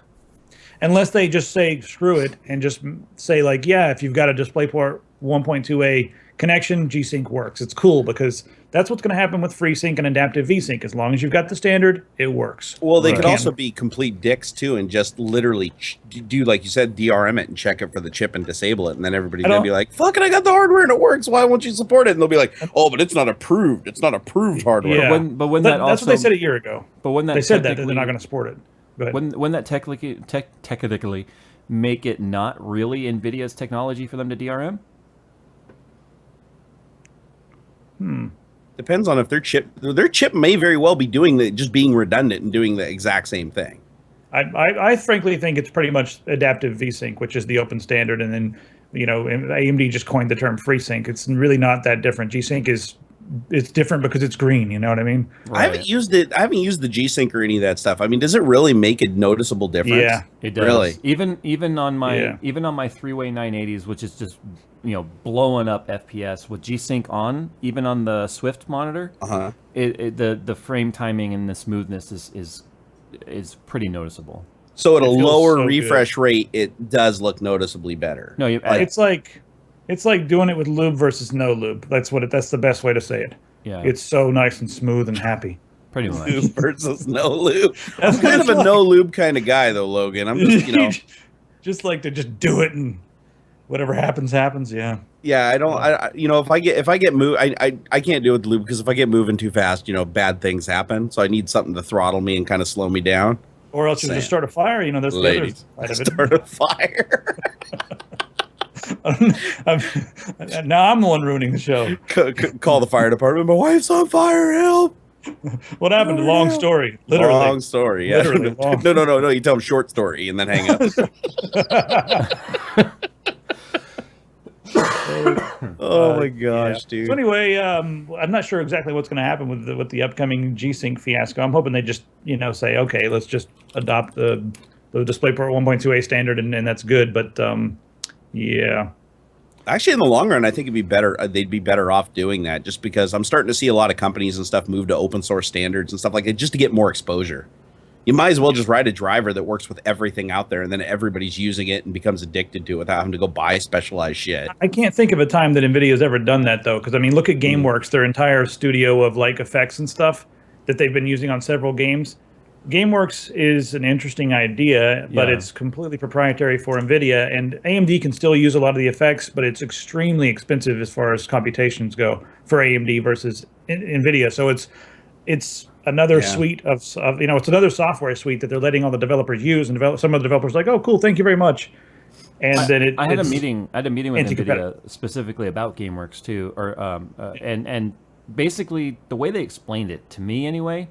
Unless they just say, screw it, and just say, like, yeah, if you've got a DisplayPort 1.2a connection, G-Sync works. It's cool because that's what's going to happen with FreeSync and Adaptive V-Sync. As long as you've got the standard, it works. well, they could also be complete dicks too, and just literally do, like you said, DRM it and check it for the chip and disable it, and then everybody's gonna be like, "Fucking, I got the hardware and it works. Why won't you support it?" And they'll be like, "Oh, but it's not approved. It's not approved hardware." Yeah, But when that's also, what they said a year ago. But when that they said that they're not going to support it. Go ahead. When that technically make it not really NVIDIA's technology for them to DRM? Depends on if their chip may very well be doing just being redundant and doing the exact same thing. I frankly think it's pretty much Adaptive V-Sync, which is the open standard, and then AMD just coined the term FreeSync. It's really not that different. G-Sync it's different because it's green. You know what I mean? Right. I haven't used it. I haven't used the G-Sync or any of that stuff. I mean, does it really make a noticeable difference? Yeah, it does. Really? Even on my three-way 980s, which is just blowing up FPS with G-Sync on, even on the Swift monitor, the frame timing and the smoothness is pretty noticeable. So at a lower so refresh rate, it does look noticeably better. No, it's like doing it with lube versus no lube. That's the best way to say it. Yeah, it's so nice and smooth and happy. Pretty much. Lube versus no lube. I'm kind of a no lube kind of guy, though, Logan. I'm just just like to just do it and whatever happens. Yeah. Yeah, I don't. If I get moved, I can't do it with lube because if I get moving too fast, bad things happen. So I need something to throttle me and kind of slow me down. Or else you just start a fire. You know, that's Ladies, the other side start a fire. Now I'm the one ruining the show. Call the fire department. My wife's on fire. Help! What happened? Long story. Literally. Long story. Yeah. Literally long. No. You tell them short story and then hang up. Oh my gosh, dude. So anyway, I'm not sure exactly what's going to happen with the upcoming G-Sync fiasco. I'm hoping they just say, okay, let's just adopt the DisplayPort 1.2a standard and that's good. But yeah. Actually, in the long run, I think it'd be better. They'd be better off doing that, just because I'm starting to see a lot of companies and stuff move to open source standards and stuff like that, just to get more exposure. You might as well just write a driver that works with everything out there, and then everybody's using it and becomes addicted to it without having to go buy specialized shit. I can't think of a time that NVIDIA has ever done that, though, because, I mean, look at GameWorks, their entire studio of, like, effects and stuff that they've been using on several games. GameWorks is an interesting idea, but it's completely proprietary for NVIDIA, and AMD can still use a lot of the effects, but it's extremely expensive as far as computations go for AMD versus NVIDIA. So it's another suite of it's another software suite that they're letting all the developers use, and some of the developers are like, oh, cool, thank you very much. And then I had a meeting with NVIDIA specifically about GameWorks too, and basically the way they explained it to me anyway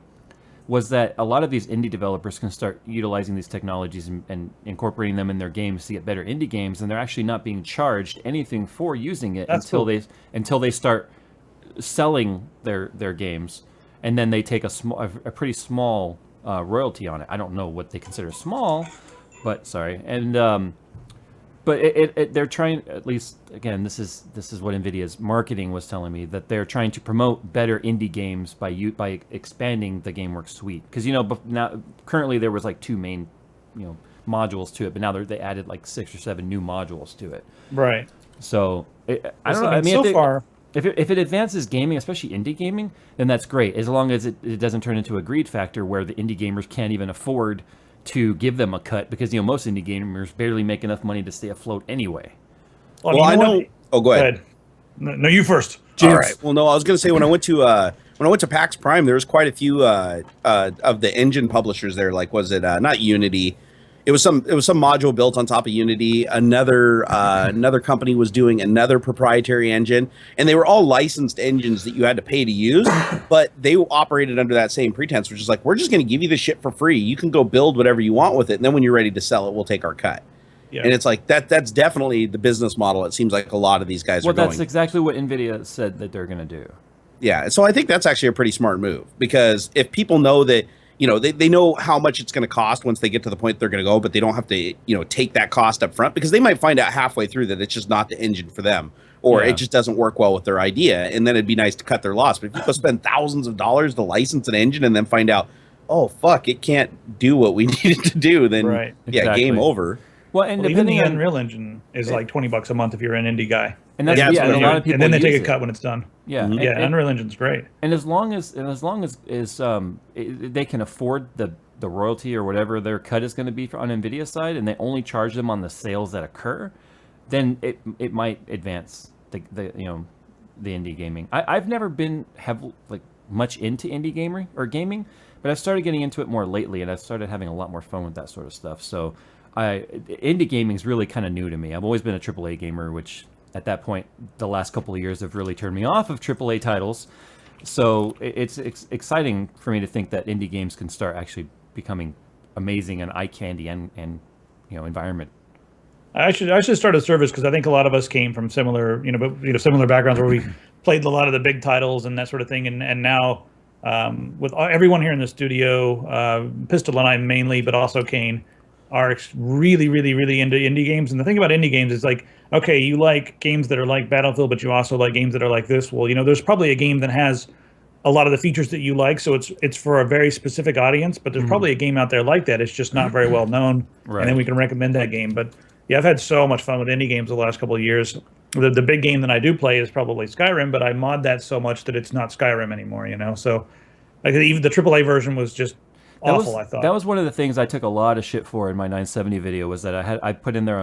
was that a lot of these indie developers can start utilizing these technologies and incorporating them in their games to get better indie games, and they're actually not being charged anything for using it until they start selling their games. And then they take a pretty small royalty on it. I don't know what they consider small, but sorry. And but they're trying, at least again, this is what NVIDIA's marketing was telling me, that they're trying to promote better indie games by expanding the GameWorks suite. Because now currently there was like 2 main modules to it, but now they added like 6 or 7 new modules to it. Right. So I don't know. I mean, so far. If it advances gaming, especially indie gaming, then that's great, as long as it doesn't turn into a greed factor where the indie gamers can't even afford to give them a cut, because most indie gamers barely make enough money to stay afloat anyway. Well, I know. Oh, go ahead. No, you first. All right. Well, no, I was going to say when I went to PAX Prime, there was quite a few of the engine publishers there. Like, was it not Unity? It was some module built on top of Unity. Another company was doing another proprietary engine, and they were all licensed engines that you had to pay to use, but they operated under that same pretense, which is like, we're just going to give you the shit for free. You can go build whatever you want with it, and then when you're ready to sell it, we'll take our cut. Yeah. And it's like that's definitely the business model. It seems like a lot of these guys are going. Well, that's exactly what NVIDIA said that they're going to do. Yeah, so I think that's actually a pretty smart move, because if people know that, they know how much it's going to cost once they get to the point they're going to go, but they don't have to, take that cost up front, because they might find out halfway through that it's just not the engine for them, or it just doesn't work well with their idea. And then it'd be nice to cut their loss. But if people spend thousands of dollars to license an engine and then find out, oh, fuck, it can't do what we need it to do, then game over. Well, and even the Unreal Engine is like $20 a month if you're an indie guy. And that's and a lot of people, and then they take a cut when it's done. Yeah, and Unreal Engine's great. And as long as they can afford the royalty or whatever their cut is going to be on NVIDIA's side, and they only charge them on the sales that occur, then it might advance the indie gaming. I've never been much into indie gaming, but I've started getting into it more lately, and I've started having a lot more fun with that sort of stuff. So indie gaming is really kind of new to me. I've always been a AAA gamer, which at that point, the last couple of years have really turned me off of AAA titles. So it's exciting for me to think that indie games can start actually becoming amazing and eye candy and environment. I should start a service, because I think a lot of us came from similar similar backgrounds where we played a lot of the big titles and that sort of thing, and now with everyone here in the studio, Pistol and I mainly, but also Kane, are really, really, really into indie games. And the thing about indie games is like, okay, you like games that are like Battlefield, but you also like games that are like this. Well, there's probably a game that has a lot of the features that you like, so it's for a very specific audience, but there's probably a game out there like that. It's just not very well known, right. And then we can recommend that game. But yeah, I've had so much fun with indie games the last couple of years. The big game that I do play is probably Skyrim, but I mod that so much that it's not Skyrim anymore, So like, even the AAA version was just awful. I thought that was one of the things I took a lot of shit for in my 970 video, was that I put in there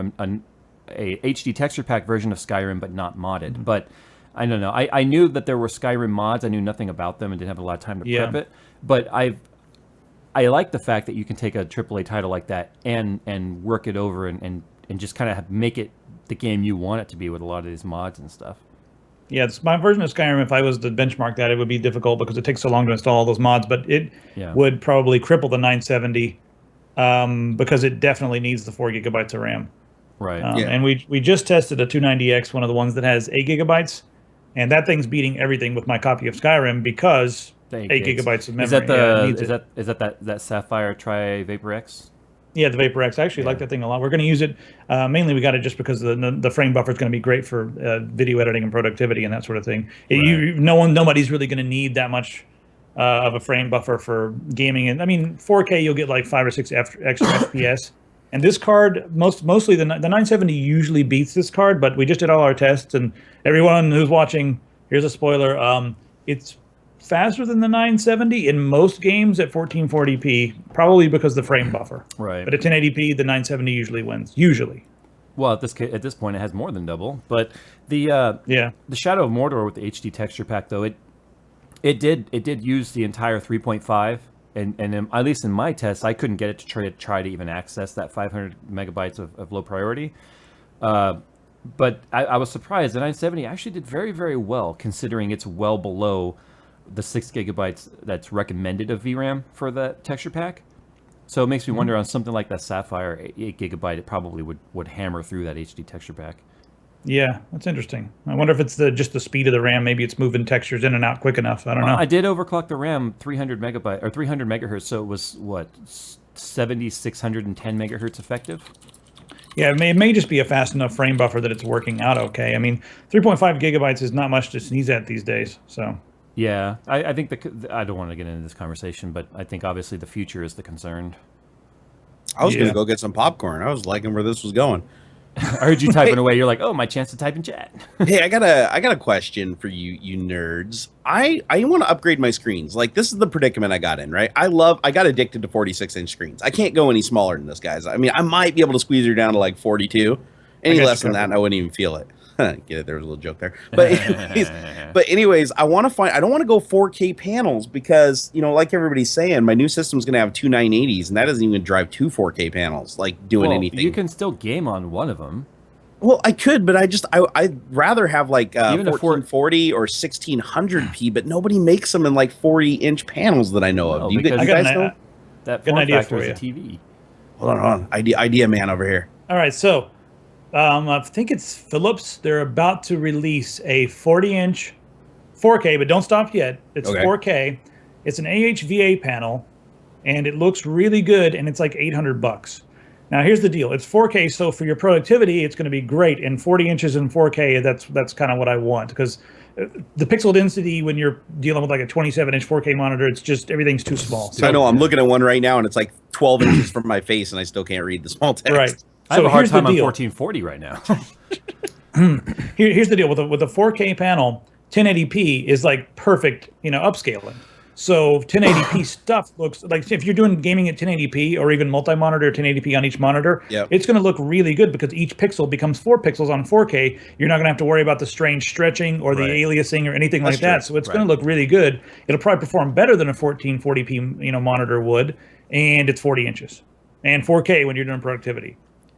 a HD texture pack version of Skyrim, but not modded. Mm-hmm. But I don't know. I knew that there were Skyrim mods. I knew nothing about them and didn't have a lot of time to prep it. But I like the fact that you can take a AAA title like that and work it over and just kind of make it the game you want it to be with a lot of these mods and stuff. Yeah, it's my version of Skyrim. If I was to benchmark that, it would be difficult because it takes so long to install all those mods. But it would probably cripple the 970 because it definitely needs the 4 gigabytes of RAM. Right. And we just tested a 290X, one of the ones that has 8 gigabytes, and that thing's beating everything with my copy of Skyrim because 8 gigabytes of memory. Is that Sapphire Tri-Vapor X? Yeah, the Vapor X. I actually like that thing a lot. We're going to use it. Mainly, we got it just because the frame buffer is going to be great for video editing and productivity and that sort of thing. Right. Nobody's really going to need that much of a frame buffer for gaming. And I mean, 4K, you'll get like 5 or 6 extra FPS. And this card, mostly the 970 usually beats this card, but we just did all our tests, and everyone who's watching, here's a spoiler, it's faster than the 970 in most games at 1440p, probably because of the frame buffer. Right. But at 1080p, the 970 usually wins. Usually. Well, at this point, it has more than double. But the Shadow of Mordor with the HD texture pack, though, it did use the entire 3.5, and at least in my tests, I couldn't get it to try to even access that 500 megabytes of low priority. But I was surprised. The 970 actually did very, very well, considering it's well below the 6 gigabytes that's recommended of VRAM for the texture pack. So it makes me wonder on something like that Sapphire 8 gigabyte, it probably would hammer through that HD texture pack. Yeah, that's interesting. I wonder if it's just the speed of the RAM. Maybe it's moving textures in and out quick enough. I don't know. I did overclock the RAM 300 megahertz, so it was what 7610 megahertz effective. Yeah, it may just be a fast enough frame buffer that it's working out okay. I mean, 3.5 gigabytes is not much to sneeze at these days. So. Yeah, I think I don't want to get into this conversation, but I think obviously the future is the concern. I was going to go get some popcorn. I was liking where this was going. I heard you typing away. You're like, oh, my chance to type in chat. Hey, I got a question for you nerds. I want to upgrade my screens. Like, this is the predicament I got in, right? I got addicted to 46-inch screens. I can't go any smaller than this, guys. I mean, I might be able to squeeze her down to like 42. Any less than that, and I wouldn't even feel it. Get it? There was a little joke there. But anyways, I don't want to go 4K panels because, like everybody's saying, my new system's going to have two 980s, and that doesn't even drive two 4K panels, like doing anything. You can still game on one of them. Well, I could, but I'd rather have like 1440 or 1600p, but nobody makes them in like 40-inch panels that I know of. Do you guys know? That form factor is a TV. Hold on. Idea man over here. All right, so I think it's Philips. They're about to release a 40-inch 4K, but don't stop yet. It's 4K. It's an AHVA panel, and it looks really good, and it's like $800. Now, here's the deal. It's 4K, so for your productivity, it's going to be great. And 40 inches in 4K, that's kind of what I want, because the pixel density when you're dealing with like a 27-inch 4K monitor, it's just everything's too small. So I know I'm llooking at one right now, and it's like 12 inches from my face, and I still can't read the small text. Right. I have a hard time on 1440 right now. Here's the deal with a 4K panel. 1080p is like perfect, upscaling. So 1080p stuff looks like, if you're doing gaming at 1080p or even multi-monitor 1080p on each monitor, it's going to look really good because each pixel becomes 4 pixels on 4K. You're not going to have to worry about the strange stretching or the aliasing or anything like that. So it's going to look really good. It'll probably perform better than a 1440p monitor would, and it's 40 inches and 4K when you're doing productivity.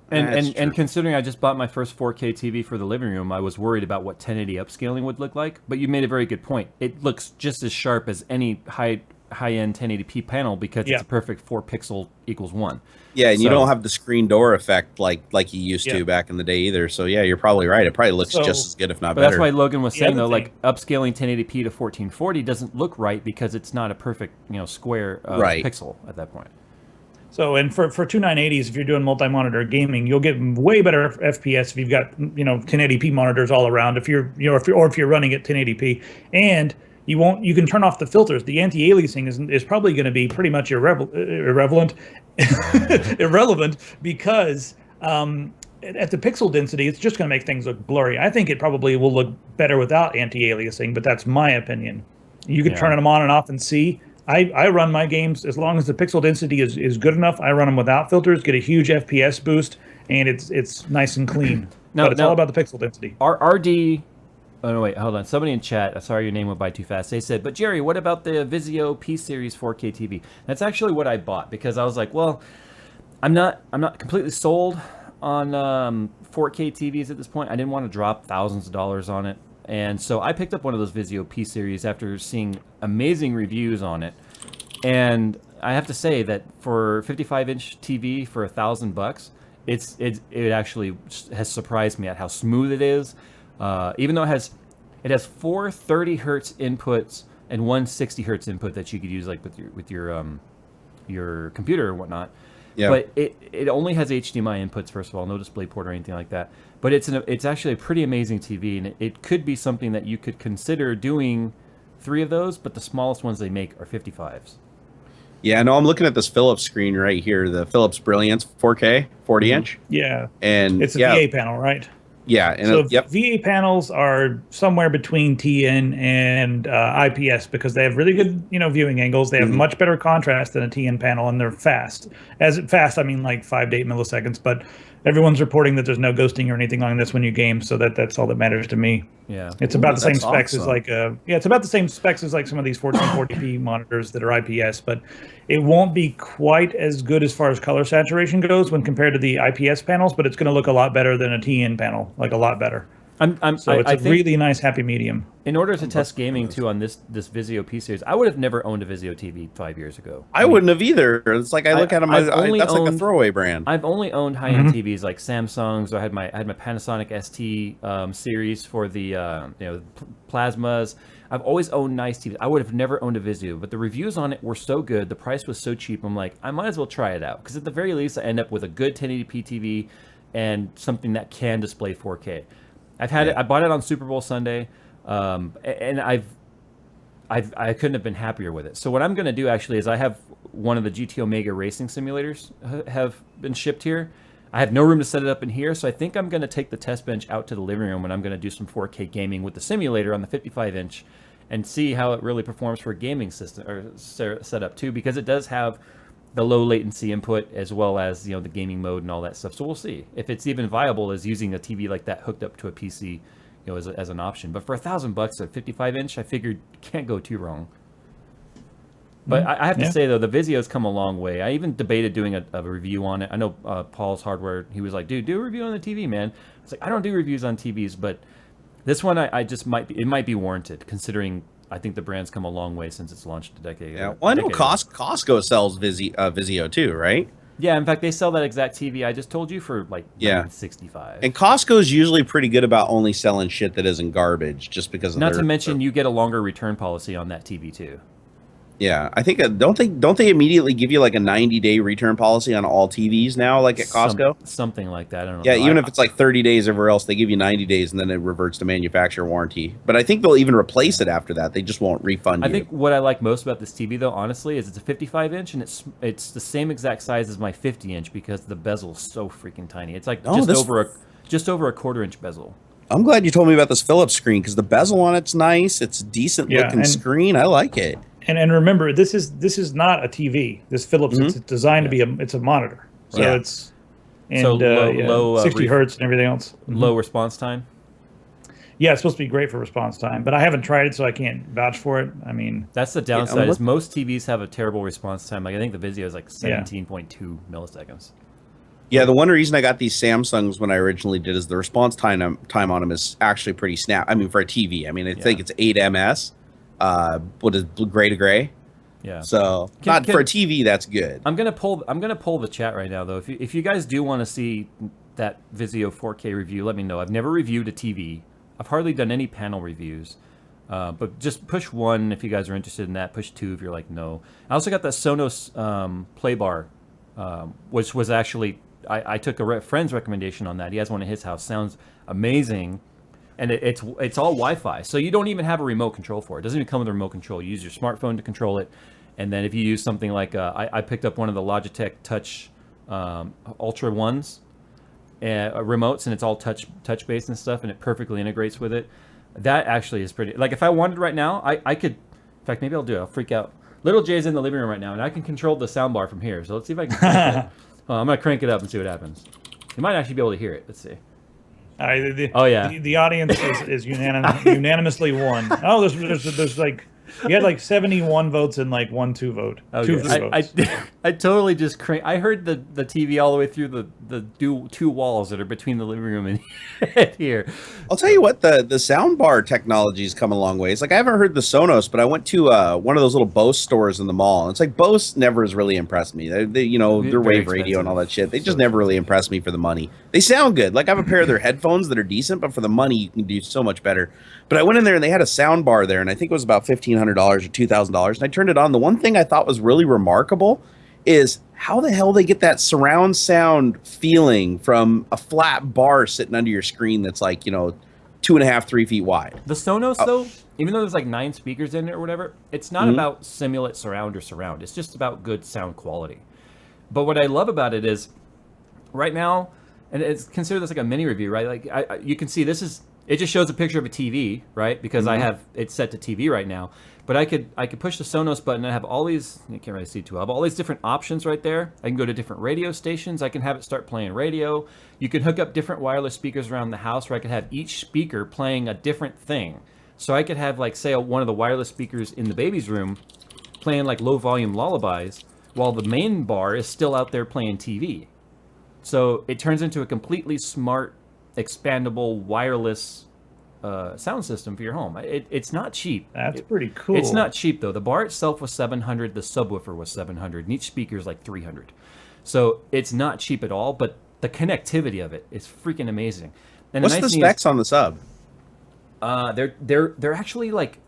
And considering I just bought my first 4K TV for the living room, I was worried about what 1080 upscaling would look like. But you made a very good point. It looks just as sharp as any high-end 1080p panel because it's a perfect 4 pixel equals 1. Yeah, and you don't have the screen door effect like you used to back in the day either. So yeah, you're probably right. It probably looks just as good, if not better. That's why Logan was saying though, like upscaling 1080p to 1440 doesn't look right because it's not a perfect square pixel at that point. So, and for two 980s, if you're doing multi-monitor gaming, you'll get way better FPS if you've got 1080p monitors all around. If you're if you're running at 1080p, and you can turn off the filters. The anti-aliasing is probably going to be pretty much irrelevant because at the pixel density, it's just going to make things look blurry. I think it probably will look better without anti-aliasing, but that's my opinion. You can turn them on and off and see. I run my games, as long as the pixel density is good enough, I run them without filters, get a huge FPS boost, and it's nice and clean. But it's all about the pixel density. RD Oh no, wait, hold on. Somebody in chat, sorry your name went by too fast. They said, "But Jerry, what about the Vizio P Series 4K TV?" That's actually what I bought because I was like, well, I'm not completely sold on 4K TVs at this point. I didn't want to drop thousands of dollars on it, and so I picked up one of those Vizio P Series after seeing amazing reviews on it. And I have to say that for 55-inch TV for $1,000, it actually has surprised me at how smooth it is. Even though it has 4 30 hertz inputs and one 60 hertz input that you could use like with your computer or whatnot. Yeah. But it only has HDMI inputs, first of all, no DisplayPort or anything like that. But it's actually a pretty amazing TV, and it could be something that you could consider doing 3 of those, but the smallest ones they make are 55s. Yeah, no, I'm looking at this Philips screen right here, the Philips Brilliance 4K 40-inch. Yeah. And it's a VA panel, right? Yeah. And so VA panels are somewhere between TN and IPS because they have really good, viewing angles. They have much better contrast than a TN panel, and they're fast. Fast, I mean like 5 to 8 milliseconds. But everyone's reporting that there's no ghosting or anything on this when you game, so that's all that matters to me. Yeah, it's about the same specs as like it's about the same specs as like some of these 1440p monitors that are IPS, but it won't be quite as good as far as color saturation goes when compared to the IPS panels, but it's going to look a lot better than a TN panel, like a lot better. So it's a really nice happy medium. In order to test gaming too on this Vizio P Series, I would have never owned a Vizio TV 5 years ago. I wouldn't have either. It's like I look at them, that's like a throwaway brand. I've only owned high-end TVs like Samsungs. I had my Panasonic ST series for the plasmas. I've always owned nice TVs. I would have never owned a Vizio, but the reviews on it were so good. The price was so cheap. I'm like, I might as well try it out because at the very least, I end up with a good 1080p TV and something that can display 4K. I've had it. I bought it on Super Bowl Sunday, and I couldn't have been happier with it. So what I'm going to do actually is I have one of the GT Omega racing simulators have been shipped here. I have no room to set it up in here, so I think I'm going to take the test bench out to the living room and I'm going to do some 4K gaming with the simulator on the 55-inch and see how it really performs for a gaming system or setup too, because it does have the low latency input as well as the gaming mode and all that stuff. So we'll see if it's even viable as using a TV like that hooked up to a PC, as an option. But for $1,000 at 55-inch, I figured can't go too wrong. But I have to say though, the Vizio's come a long way. I even debated doing a review on it. I know Paul's Hardware. He was like, "Dude, do a review on the TV, man." I was like, "I don't do reviews on TVs, but this one I just might be warranted considering." I think the brand's come a long way since it's launched a decade ago. Yeah, well, I know Costco sells Vizio too, right? Yeah, in fact, they sell that exact TV I just told you for like $65. And Costco's usually pretty good about only selling shit that isn't garbage, just because of not to mention you get a longer return policy on that TV too. Yeah, I think don't they immediately give you like a 90-day return policy on all TVs now, like at Costco? Something like that. I don't know. Yeah, even if it's like 30 days everywhere else, they give you 90 days and then it reverts to manufacturer warranty. But I think they'll even replace it after that. They just won't refund you. I think what I like most about this TV though, honestly, is it's a 55-inch and it's the same exact size as my 50-inch because the bezel's so freaking tiny. It's like just over a quarter-inch bezel. I'm glad you told me about this Philips screen because the bezel on it's nice. It's a decent looking screen. I like it. And remember, this is not a TV. This Philips, it's designed to be it's a monitor. So it's low 60 hertz and everything else. Low response time. Yeah, it's supposed to be great for response time, but I haven't tried it, so I can't vouch for it. I mean, that's the downside. Is most TVs have a terrible response time. Like I think the Vizio is like 17.2 milliseconds. Yeah, the one reason I got these Samsungs when I originally did is the response time on them is actually pretty snap. I mean, for a TV, I mean, I think it's 8 ms. What is gray to gray? Yeah. So for a TV, that's good. I'm gonna pull the chat right now though. If you guys do want to see that Vizio 4K review, let me know. I've never reviewed a TV. I've hardly done any panel reviews. But just push 1 if you guys are interested in that. Push 2 if you're like no. I also got the Sonos Play Bar, which was actually I took a friend's recommendation on that. He has one at his house. Sounds amazing. And it's all Wi-Fi, so you don't even have a remote control for it. It doesn't even come with a remote control. You use your smartphone to control it, and then if you use something like I picked up one of the Logitech Touch Ultra ones remotes, and it's all touch based and stuff, and it perfectly integrates with it. That actually is pretty. Like if I wanted right now, I could. In fact, maybe I'll do it. I'll freak out. Little Jay's in the living room right now, and I can control the soundbar from here. So let's see if I can. Crank it. I'm gonna crank it up and see what happens. You might actually be able to hear it. Let's see. Oh, yeah. The audience is unanimously won. Oh, there's like you had like 71 votes and like 2 votes. I totally just I heard the TV all the way through the two walls that are between the living room and here. I'll tell you what, the sound bar technology's come a long ways. Like, I haven't heard the Sonos, but I went to one of those little Bose stores in the mall. And it's like Bose never has really impressed me. They you know, their wave radio and all that shit. They just never really impressed me for the money. They sound good. Like, I have a pair of their headphones that are decent, but for the money, you can do so much better. But I went in there and they had a sound bar there, and I think it was about $1,500 or $2,000. And I turned it on. The one thing I thought was really remarkable is how the hell they get that surround sound feeling from a flat bar sitting under your screen that's like, you know, 2.5, 3 feet wide. The Sonos, though, even though there's like 9 speakers in it or whatever, it's not about simulate surround or surround. It's just about good sound quality. But what I love about it is right now, and it's consider this like a mini review, right? Like you can see this is, it just shows a picture of a TV, right? Because I have it set to TV right now. But I could push the Sonos button and I have all these, you can't really see too well, I have all these different options right there. I can go to different radio stations. I can have it start playing radio. You can hook up different wireless speakers around the house where I could have each speaker playing a different thing. So I could have, like, say, one of the wireless speakers in the baby's room playing like low volume lullabies while the main bar is still out there playing TV. So it turns into a completely smart, expandable wireless sound system for your home. It's not cheap. That's pretty cool. It's not cheap though. The bar itself was $700. The subwoofer was $700, and each speaker is like $300. So it's not cheap at all. But the connectivity of it is freaking amazing. And what's the specs on the sub? They're actually like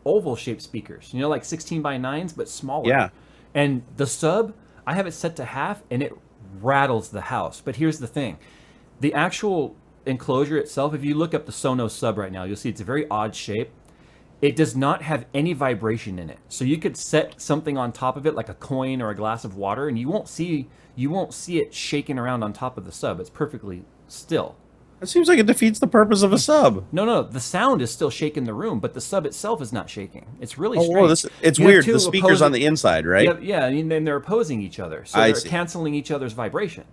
oval shaped speakers. You know, like 16x9s, but smaller. Yeah. And the sub, I have it set to half, and it rattles the house. But here's the thing: the actual enclosure itself, if you look up the Sonos sub right now, you'll see it's a very odd shape. It does not have any vibration in it. So you could set something on top of it, like a coin or a glass of water, and you won't see it shaking around on top of the sub. It's perfectly still. It seems like it defeats the purpose of a sub. No, the sound is still shaking the room, but the sub itself is not shaking. It's really strange. It's weird. The speaker's on the inside, right? Yeah, and then they're opposing each other, so they're canceling each other's vibration.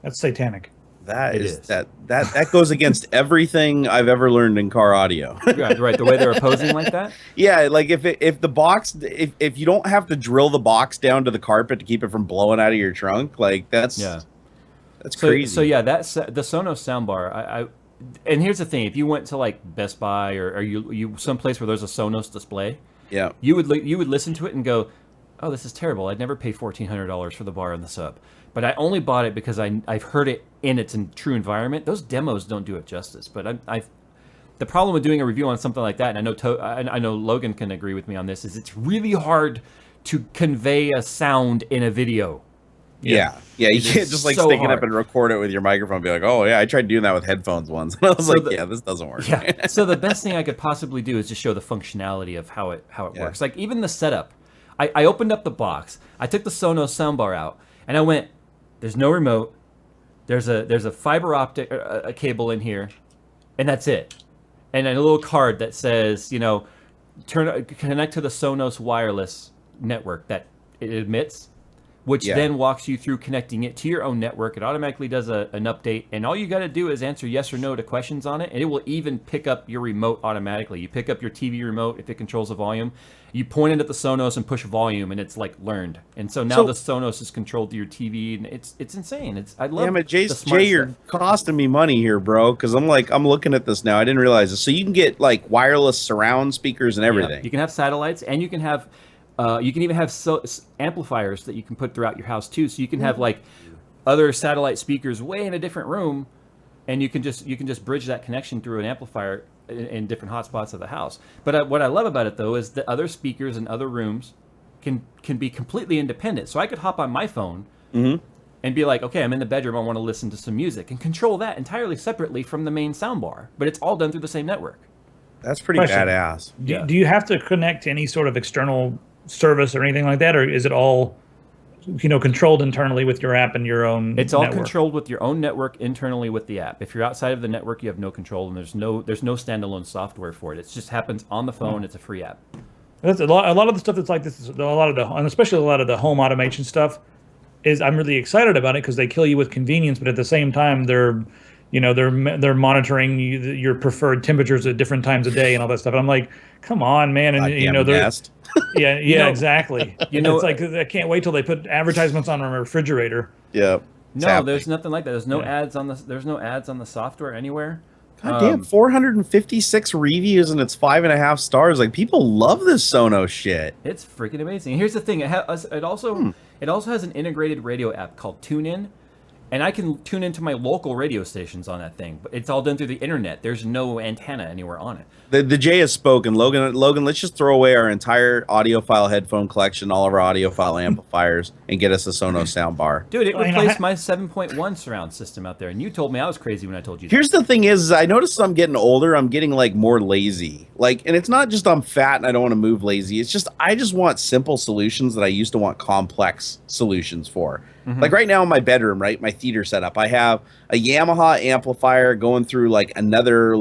That's satanic. That goes against everything I've ever learned in car audio. Right, the way they're opposing like that. Yeah, like if the box, if you don't have to drill the box down to the carpet to keep it from blowing out of your trunk, like that's crazy. So yeah, that's the Sonos soundbar. And here's the thing: if you went to like Best Buy or you someplace where there's a Sonos display, yeah, you would listen to it and go, "Oh, this is terrible. I'd never pay $1,400 for the bar and the sub." But I only bought it because I've heard it in its true environment. Those demos don't do it justice. But the problem with doing a review on something like that, and I know Logan can agree with me on this, is it's really hard to convey a sound in a video. Yeah. You can't just like stick it up and record it with your microphone and be like, oh yeah, I tried doing that with headphones once. And I was yeah, this doesn't work. Yeah. So the best thing I could possibly do is just show the functionality of how it works. Like even the setup. I opened up the box. I took the Sonos soundbar out, and I went, there's no remote. There's a fiber optic a cable in here, and that's it. And a little card that says, connect to the Sonos wireless network that it emits, which then walks you through connecting it to your own network. It automatically does an update, and all you got to do is answer yes or no to questions on it, and it will even pick up your remote automatically. You pick up your TV remote if it controls the volume. You point it at the Sonos and push volume, and it's like learned. And so now the Sonos is controlled to your TV, and it's insane. I love. Damn it, Jay, you're costing me money here, bro. Because I'm looking at this now. I didn't realize this. So you can get like wireless surround speakers and everything. Yeah, you can have satellites, and you can have. You can even have amplifiers that you can put throughout your house too. So you can have like other satellite speakers way in a different room, and you can just bridge that connection through an amplifier in different hotspots of the house. But what I love about it though is that other speakers in other rooms can be completely independent. So I could hop on my phone and be like, okay, I'm in the bedroom. I want to listen to some music and control that entirely separately from the main soundbar. But it's all done through the same network. That's pretty badass. Do you have to connect to any sort of external service or anything like that, or is it all controlled internally with your app and your own all network? Controlled with your own network internally with the app. If you're outside of the network, you have no control, and there's no standalone software for it. It just happens on the phone. It's a free app. That's a lot of the stuff that's like this, and especially a lot of the home automation stuff I'm really excited about it because they kill you with convenience, but at the same time they're they're monitoring your preferred temperatures at different times of day and all that stuff. And I'm like, come on, man. And they're nest. yeah, exactly. It's like I can't wait till they put advertisements on a refrigerator. Yeah. No, there's nothing like that. There's no ads on the software anywhere. God damn, 456 reviews and it's 5.5 stars. Like, people love this Sonos shit. It's freaking amazing. And here's the thing: it also has an integrated radio app called TuneIn, and I can tune into my local radio stations on that thing. But it's all done through the internet. There's no antenna anywhere on it. The Jay has spoken. Logan, let's just throw away our entire audiophile headphone collection, all of our audiophile amplifiers, and get us a Sonos soundbar. Dude, it replaced my 7.1 surround system out there, and you told me I was crazy when I told you that. Here's the thing is, I noticed I'm getting older, I'm getting like more lazy. Like, and it's not just I'm fat and I don't want to move lazy. It's just I just want simple solutions that I used to want complex solutions for. Like right now in my bedroom, right, my theater setup, I have a Yamaha amplifier going through like another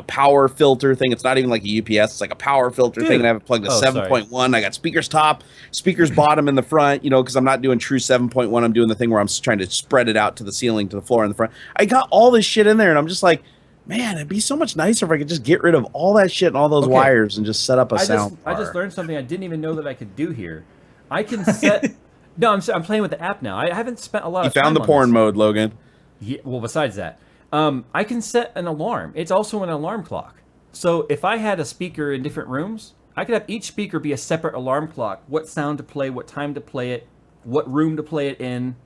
power filter thing. It's not even like a UPS, it's like a power filter thing. And I have it plugged to 7.1. I got speakers top, speakers bottom in the front, because I'm not doing true 7.1. I'm doing the thing where I'm trying to spread it out to the ceiling, to the floor in the front. I got all this shit in there, and I'm just like, man, it'd be so much nicer if I could just get rid of all that shit and all those wires and just set up a sound bar. I just learned something I didn't even know that I could do here. I can set... No, I'm playing with the app now. I haven't spent a lot of time on You found the porn mode, Logan. Yeah, well, besides that, I can set an alarm. It's also an alarm clock. So if I had a speaker in different rooms, I could have each speaker be a separate alarm clock. What sound to play, what time to play it, what room to play it in.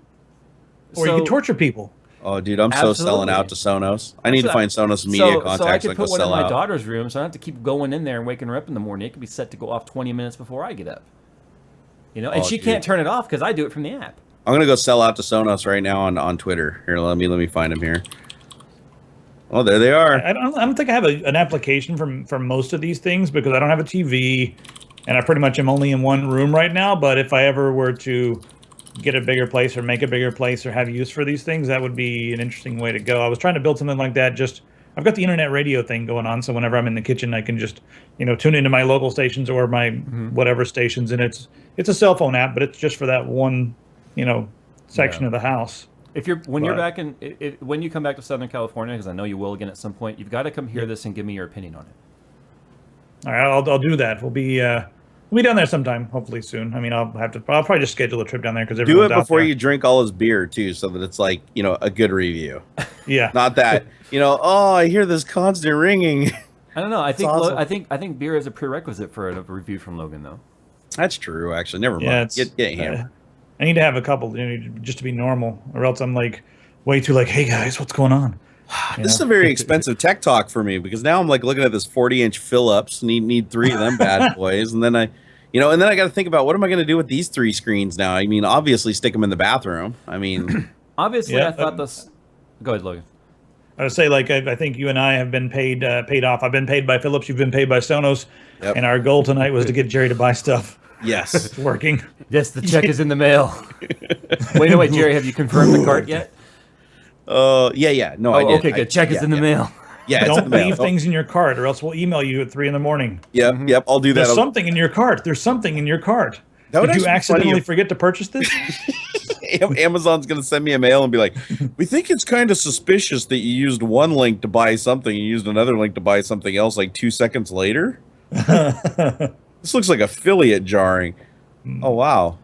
Or you can torture people. Oh, dude, I'm so selling out to Sonos. I need to find Sonos media contacts. So I could put one in my daughter's room, so I don't have to keep going in there and waking her up in the morning. It could be set to go off 20 minutes before I get up. And she can't turn it off because I do it from the app. I'm gonna go sell out to Sonos right now on Twitter. Here, let me find them here. Oh, there they are. I don't think I have an application for most of these things because I don't have a TV, and I pretty much am only in one room right now. But if I ever were to get a bigger place or make a bigger place or have use for these things, that would be an interesting way to go. I was trying to build something like that. I've got the internet radio thing going on, so whenever I'm in the kitchen, I can just tune into my local stations or my whatever stations, and it's a cell phone app, but it's just for that one section of the house. When you come back to Southern California, because I know you will again at some point, you've got to come hear this and give me your opinion on it. All right, I'll do that. We'll be down there sometime, hopefully soon. I mean, I'll probably just schedule a trip down there because do it before you drink all his beer too, so that it's like a good review. Yeah, not that oh, I hear this constant ringing. I don't know. I think awesome. I think beer is a prerequisite for a review from Logan, though. That's true, actually. Never mind. Get hammered. I need to have a couple, just to be normal, or else I'm like way too like, hey guys, what's going on? This is a very expensive tech talk for me because now I'm like looking at this 40-inch Philips. Need 3 of them bad boys, and then I got to think about what am I going to do with these 3 screens now. I mean, obviously stick them in the bathroom. I mean, obviously, I thought this. Go ahead, Logan. I would say, like, I think you and I have been paid off. I've been paid by Philips. You've been paid by Sonos. Yep. And our goal tonight was to get Jerry to buy stuff. Yes. It's working. Yes, the check is in the mail. Wait, Jerry, have you confirmed the cart yet? Yeah. No, I did. Okay, good. Check is in the mail. Yeah, don't leave things in your cart, or else we'll email you at 3 a.m. Yep, I'll do that. There's something in your cart. Did you accidentally forget to purchase this? Amazon's going to send me a mail and be like, we think it's kind of suspicious that you used one link to buy something and you used another link to buy something else like 2 seconds later. This looks like affiliate jarring. Oh, wow.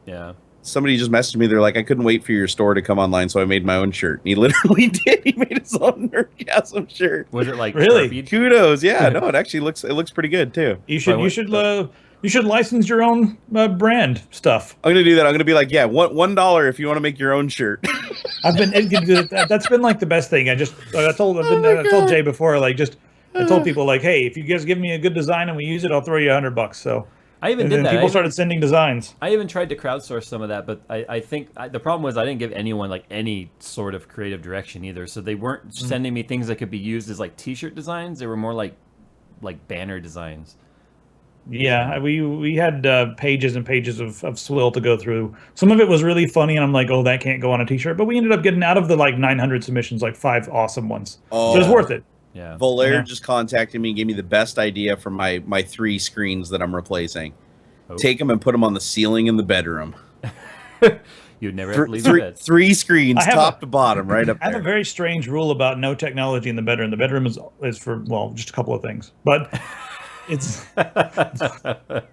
Yeah. Somebody just messaged me. They're like, I couldn't wait for your store to come online, so I made my own shirt. And he literally did. He made his own Nerdgasm shirt. Was it like really? Sharpied? Kudos. Yeah, no, it actually looks pretty good too. You should license your own brand stuff. I'm gonna do that. I'm gonna be like, yeah, $1 if you want to make your own shirt. That's been like the best thing. I told Jay before, I told people like, hey, if you guys give me a good design and we use it, I'll throw you $100. So I even did that. People started sending designs. I even tried to crowdsource some of that, but I think the problem was I didn't give anyone like any sort of creative direction either. So they weren't sending me things that could be used as like T-shirt designs. They were more like banner designs. Yeah, we had pages and pages of swill to go through. Some of it was really funny, and I'm like, oh, that can't go on a T-shirt. But we ended up getting out of the 900 submissions, 5 awesome ones. So it was worth it. Yeah. Volair just contacted me and gave me the best idea for my 3 screens that I'm replacing. Take them and put them on the ceiling in the bedroom. You'd never have to leave the bed. Three screens, top to bottom, right up there. I have a very strange rule about no technology in the bedroom. The bedroom is for, well, just a couple of things, but it's, but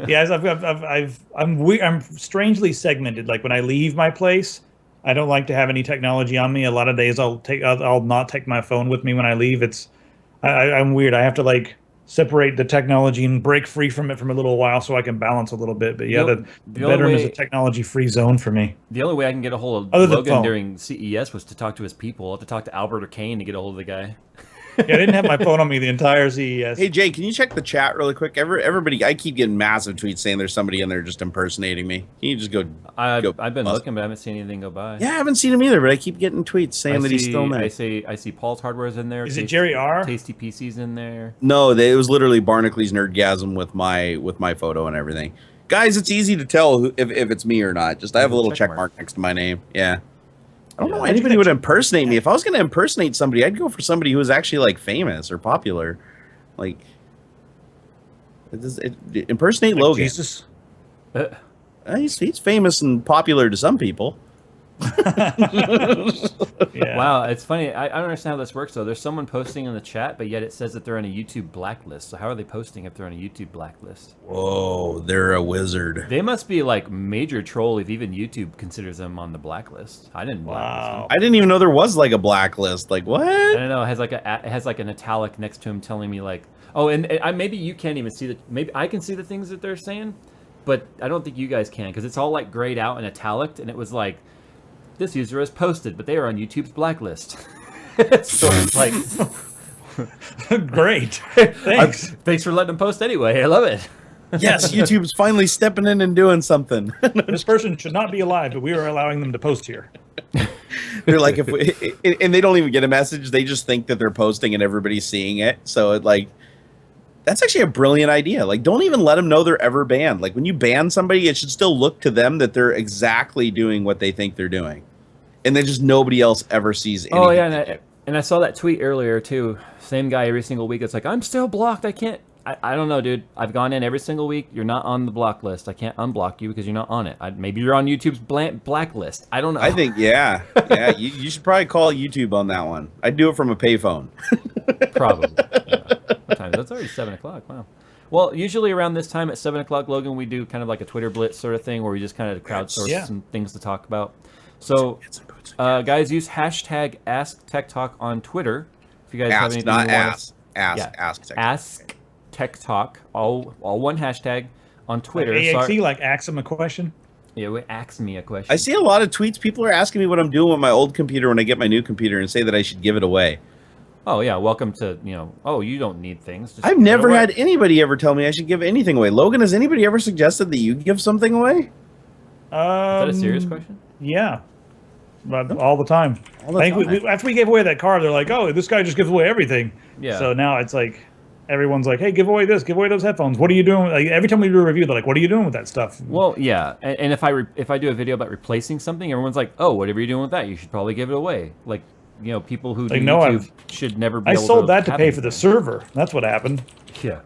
yeah, I'm strangely segmented. Like when I leave my place, I don't like to have any technology on me. A lot of days I'll not take my phone with me when I leave. I'm weird. I have to like separate the technology and break free from it for a little while so I can balance a little bit. But yeah, the bedroom is a technology-free zone for me. The only way I can get a hold of Logan during CES was to talk to his people. I'll have to talk to Albert or Kane to get a hold of the guy. Yeah, I didn't have my phone on me the entire CES. Hey, Jay, can you check the chat really quick? Everybody, I keep getting massive tweets saying there's somebody in there just impersonating me. Can you just go? I've been looking, but I haven't seen anything go by. Yeah, I haven't seen him either, but I keep getting tweets saying that he's still in there. I see Paul's Hardware's in there. Is it Jerry R? Tasty PC's in there. No, it was literally Barnacle Nerdgasm with my photo and everything. Guys, it's easy to tell if it's me or not. Just I have a little check mark next to my name. Yeah. I don't know why anybody would impersonate me. If I was going to impersonate somebody, I'd go for somebody who was actually like famous or popular. Like, impersonate Logan. Jesus. He's famous and popular to some people. Yeah. Wow, it's funny. I don't understand how this works though. There's someone posting in the chat, but yet it says that they're on a YouTube blacklist. So how are they posting if they're on a YouTube blacklist? Whoa, they're a wizard. They must be like major troll if even YouTube considers them on the blacklist. I didn't. Wow. I didn't even know there was like a blacklist. Like what? I don't know. It has like an italic next to him telling me like, oh, and maybe you can't even see maybe I can see the things that they're saying, but I don't think you guys can because it's all like grayed out and italic, and it was like, this user has posted, but they are on YouTube's blacklist. So it's like, great. Thanks. Thanks for letting them post anyway. I love it. Yes, YouTube's finally stepping in and doing something. This person should not be alive, but we are allowing them to post here. They're like, and they don't even get a message. They just think that they're posting and everybody's seeing it. So that's actually a brilliant idea. Like, don't even let them know they're ever banned. Like, when you ban somebody, it should still look to them that they're exactly doing what they think they're doing. And then just nobody else ever sees anything. Oh, yeah, and I saw that tweet earlier, too. Same guy every single week. It's like, I'm still blocked. I can't. I don't know, dude. I've gone in every single week. You're not on the block list. I can't unblock you because you're not on it. Maybe you're on YouTube's blacklist. I don't know. I think, yeah. You should probably call YouTube on that one. I'd do it from a payphone. Probably. Yeah. What time? That's already 7 o'clock. Wow. Well, usually around this time at 7 o'clock, Logan, we do kind of like a Twitter blitz sort of thing where we just kind of crowdsource some things to talk about. So, guys, use hashtag AskTechTalk on Twitter. If you guys have anything not you want Ask Tech Talk. Ask Tech Talk, all one hashtag on Twitter. Like ask them a question? Yeah, ask me a question. I see a lot of tweets. People are asking me what I'm doing with my old computer when I get my new computer and say that I should give it away. Oh, yeah. Welcome to, oh, you don't need things. Just I've never had anybody ever tell me I should give anything away. Logan, has anybody ever suggested that you give something away? Is that a serious question? Yeah. But all the time. After we gave away that car, they're like, oh, this guy just gives away everything. Yeah. So now it's like, everyone's like, hey, give away this, give away those headphones. What are you doing? Like, every time we do a review, they're like, what are you doing with that stuff? Well, yeah. And if I do a video about replacing something, everyone's like, oh, whatever you're doing with that, you should probably give it away. Like, people who do YouTube should never be able to. I sold that to pay for the server. That's what happened. Yeah.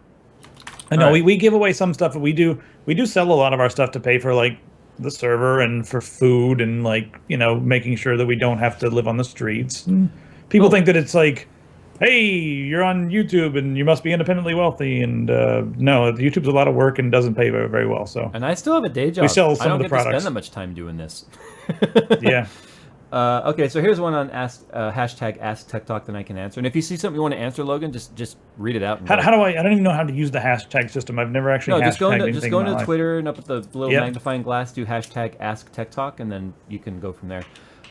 I know we give away some stuff, but we do sell a lot of our stuff to pay for like the server and for food and like, making sure that we don't have to live on the streets. And people think that it's like, hey, you're on YouTube and you must be independently wealthy. And no, YouTube's a lot of work and doesn't pay very, very well. So. And I still have a day job. We sell some of the products. I don't get to spend that much time doing this. Yeah. Okay, so here's one on hashtag AskTechTalk that I can answer. And if you see something you want to answer, Logan, just read it out. How do I don't even know how to use the hashtag system. I've never actually just go into Twitter and up at the little magnifying glass, do hashtag AskTechTalk, and then you can go from there.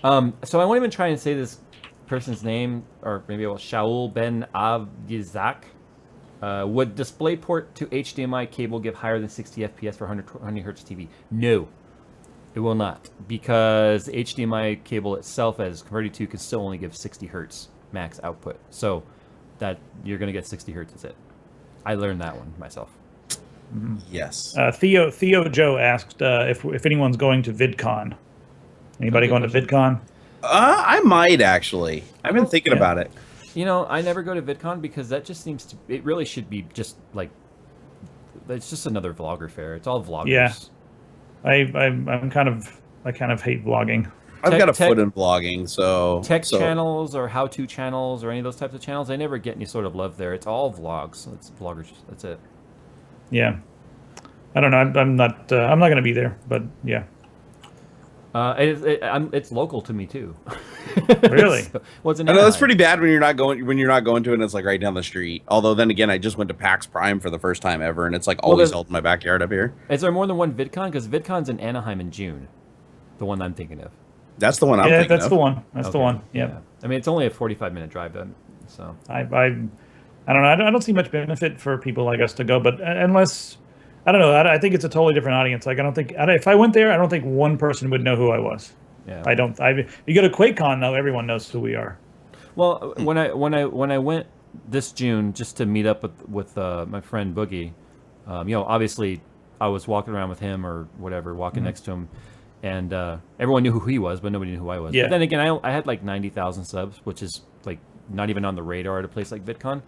So I won't even try and say this person's name, or maybe it was Shaul Ben Avdizak. Would DisplayPort to HDMI cable give higher than 60 FPS for 120 Hz TV? No. It will not, because the HDMI cable itself, as converted to, can still only give 60 hertz max output. So that you're going to get 60 hertz. That's it. I learned that one myself. Yes. Theo Joe asked if anyone's going to VidCon. Anybody going to VidCon? I might actually. I've been thinking about it. I never go to VidCon because that just seems to. It really should be just like. It's just another vlogger fair. It's all vloggers. Yeah. I'm kind of I kind of hate vlogging. I've got a foot in vlogging, so tech channels or how-to channels or any of those types of channels, they never get any sort of love there. It's all vlogs. It's vloggers. That's it. Yeah, I don't know. I'm not going to be there, but yeah. It's local to me too. Really? So, I know that's pretty bad when you're not going to it and it's like right down the street. Although then again, I just went to PAX Prime for the first time ever, and it's like always held in my backyard up here. Is there more than one VidCon? Because VidCon's in Anaheim in June, the one I'm thinking of. That's the one I'm thinking of. Yeah, that's the one. That's the one. Yep. Yeah. I mean, it's only a 45-minute drive then, so. I don't know. I don't see much benefit for people like us to go, but unless I don't know. I think it's a totally different audience. Like if I went there, I don't think one person would know who I was. Yeah. You go to QuakeCon though, everyone knows who we are. Well, when I went this June just to meet up with my friend Boogie, obviously I was walking around with him or whatever, walking next to him, and everyone knew who he was, but nobody knew who I was. Yeah. But then again, I had like 90,000 subs, which is like not even on the radar at a place like VidCon.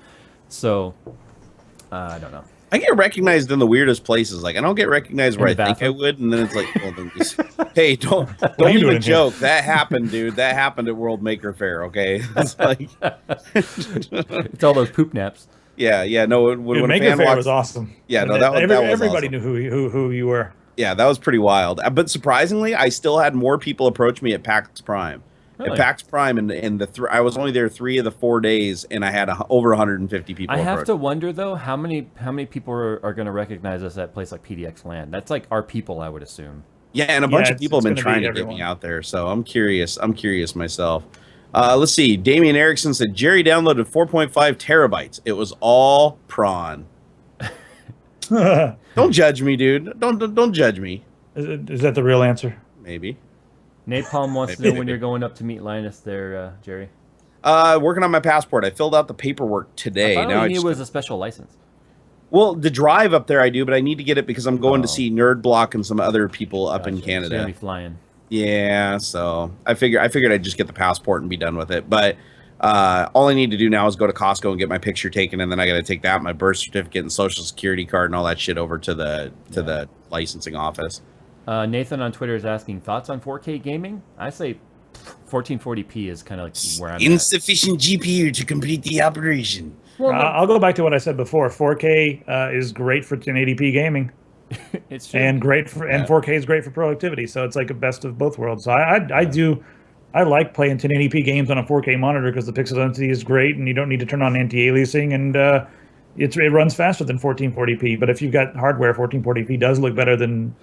So I don't know. I get recognized in the weirdest places. Like I don't get recognized where I think I would, and then it's like, well, then just, hey, don't even joke. That happened, dude. That happened at World Maker Faire. Okay, it's like it's all those poop naps. Yeah. No, when Maker Faire was awesome. Yeah, no, that was everybody awesome. knew who you were. Yeah, that was pretty wild. But surprisingly, I still had more people approach me at PAX Prime. Really? At PAX Prime, I was only there 3 of the 4 days, and I had over 150 people. I have to wonder though, how many people are going to recognize us at a place like PDX Land? That's like our people, I would assume. Yeah, and a bunch of people have been trying to get me out there, so I'm curious. I'm curious myself. Let's see. Damian Erickson said Jerry downloaded 4.5 terabytes. It was all prawn. Don't judge me, dude. Don't judge me. Is that the real answer? Maybe. Napalm wants to know when you're going up to meet Linus there, Jerry. Working on my passport. I filled out the paperwork today. I thought it was a special license. Well, the drive up there I do, but I need to get it because I'm going to see Nerd Block and some other people up in Canada. So you're gonna be flying. Yeah, so I figured I'd just get the passport and be done with it. But all I need to do now is go to Costco and get my picture taken, and then I got to take that, my birth certificate and social security card and all that shit over to the licensing office. Nathan on Twitter is asking thoughts on 4K gaming. I say 1440p is kind of like where I'm insufficient GPU to complete the operation. Well, I'll go back to what I said before. 4K is great for 1080p gaming. It's true. And 4K is great for productivity. So it's like a best of both worlds. So I like playing 1080p games on a 4K monitor because the pixel density is great and you don't need to turn on anti-aliasing, and it runs faster than 1440p. But if you've got hardware, 1440p does look better than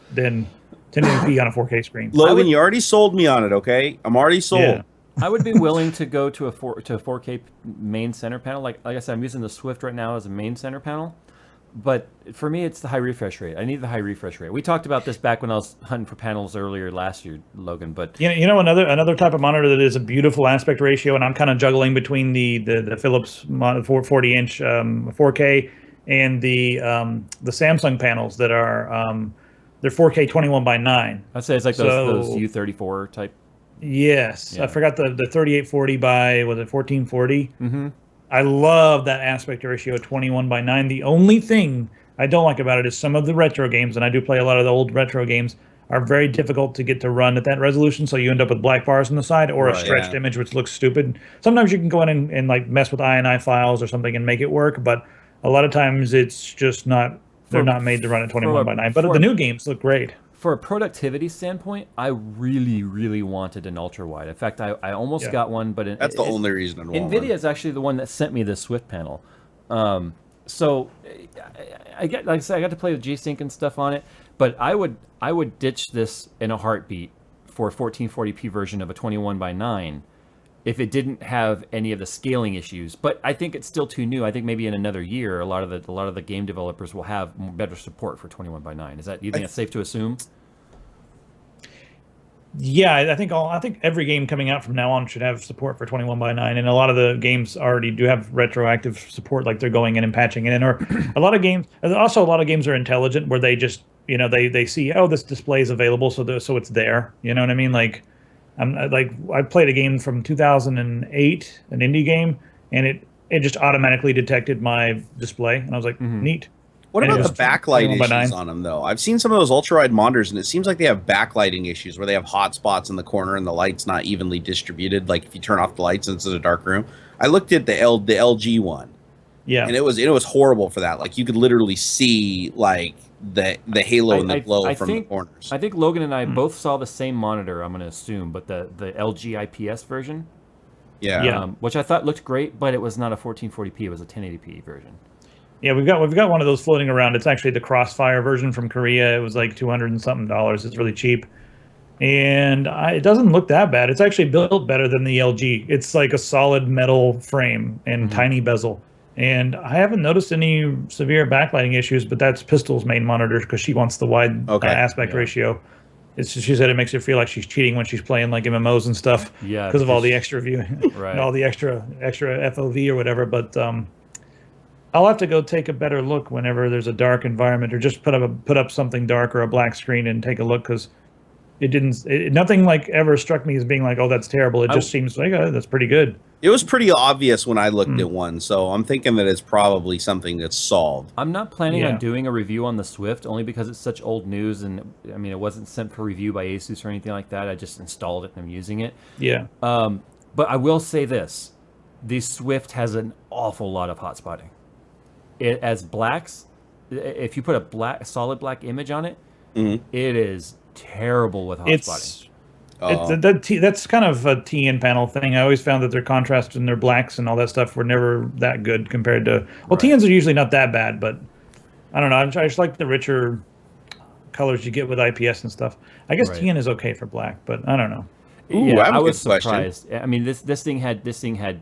1080p on a 4K screen. Logan, you already sold me on it, okay? I'm already sold. Yeah. I would be willing to go to a 4K main center panel. Like I said, I'm using the Swift right now as a main center panel. But for me, it's the high refresh rate. I need the high refresh rate. We talked about this back when I was hunting for panels earlier last year, Logan. But you know another type of monitor that is a beautiful aspect ratio, and I'm kind of juggling between the Philips 40-inch 4K and the Samsung panels that are they're 4K 21:9. I'd say it's like those U34 type. Yes, yeah. I forgot the 3840 by, was it 1440? Mm-hmm. I love that aspect ratio of 21:9. The only thing I don't like about it is some of the retro games, and I do play a lot of the old retro games, are very difficult to get to run at that resolution, so you end up with black bars on the side or a stretched image which looks stupid. Sometimes you can go in and like mess with INI files or something and make it work, but a lot of times it's just not, they're not made to run at 21:9. But the new games look great. For a productivity standpoint, I really, really wanted an ultra-wide. In fact, I almost got one, but that's the only reason I want one. NVIDIA is actually the one that sent me this Swift panel. So I get, like I said, I got to play with G-Sync and stuff on it, but I would ditch this in a heartbeat for a 1440p version of a 21:9 if it didn't have any of the scaling issues. But I think it's still too new. I think maybe in another year, a lot of the game developers will have better support for 21:9. Is that, you think it's safe to assume? Yeah, I think every game coming out from now on should have support for 21:9, and a lot of the games already do have retroactive support, like they're going in and patching it in. Or a lot of games are intelligent, where they just, they see, oh, this display is available, so it's there. You know what I mean? Like, I played a game from 2008, an indie game, and it just automatically detected my display, and I was like, neat. What And it about was the backlight 21 by issues 9. on them, though? I've seen some of those ultra-wide monitors, and it seems like they have backlighting issues where they have hot spots in the corner and the light's not evenly distributed. Like if you turn off the lights and it's in a dark room. I looked at the LG one, Yeah. and it was horrible for that. Like you could literally see like the halo and the glow from the corners. I think Logan and I both saw the same monitor, I'm going to assume, but the LG IPS version. Yeah. Which I thought looked great, but it was not a 1440p. It was a 1080p version. Yeah, we've got one of those floating around. It's actually the Crossfire version from Korea. It was like $200 and something. It's really cheap, and it doesn't look that bad. It's actually built better than the LG. It's like a solid metal frame and tiny bezel. And I haven't noticed any severe backlighting issues, but that's Pistol's main monitor because she wants the wide aspect ratio. She said it makes her feel like she's cheating when she's playing like MMOs and stuff. Yeah, because of all the extra view, right. and all the extra FOV or whatever. But I'll have to go take a better look whenever there's a dark environment, or just put up something dark or a black screen and take a look, because nothing like ever struck me as being like, oh, that's terrible. It just seems like that's pretty good. It was pretty obvious when I looked at one, so I'm thinking that it's probably something that's solved. I'm not planning on doing a review on the Swift, only because it's such old news, and I mean, it wasn't sent for review by Asus or anything like that. I just installed it and I'm using it. Yeah. But I will say this: the Swift has an awful lot of hot spotting. It as blacks, if you put a solid black image on it, it is terrible with hot spotting. That's kind of a TN panel thing. I always found that their contrast and their blacks and all that stuff were never that good compared to. Well, TNs are usually not that bad, but I don't know. I just like the richer colors you get with IPS and stuff. I guess TN is okay for black, but I don't know. Ooh, I was surprised. I mean, this thing had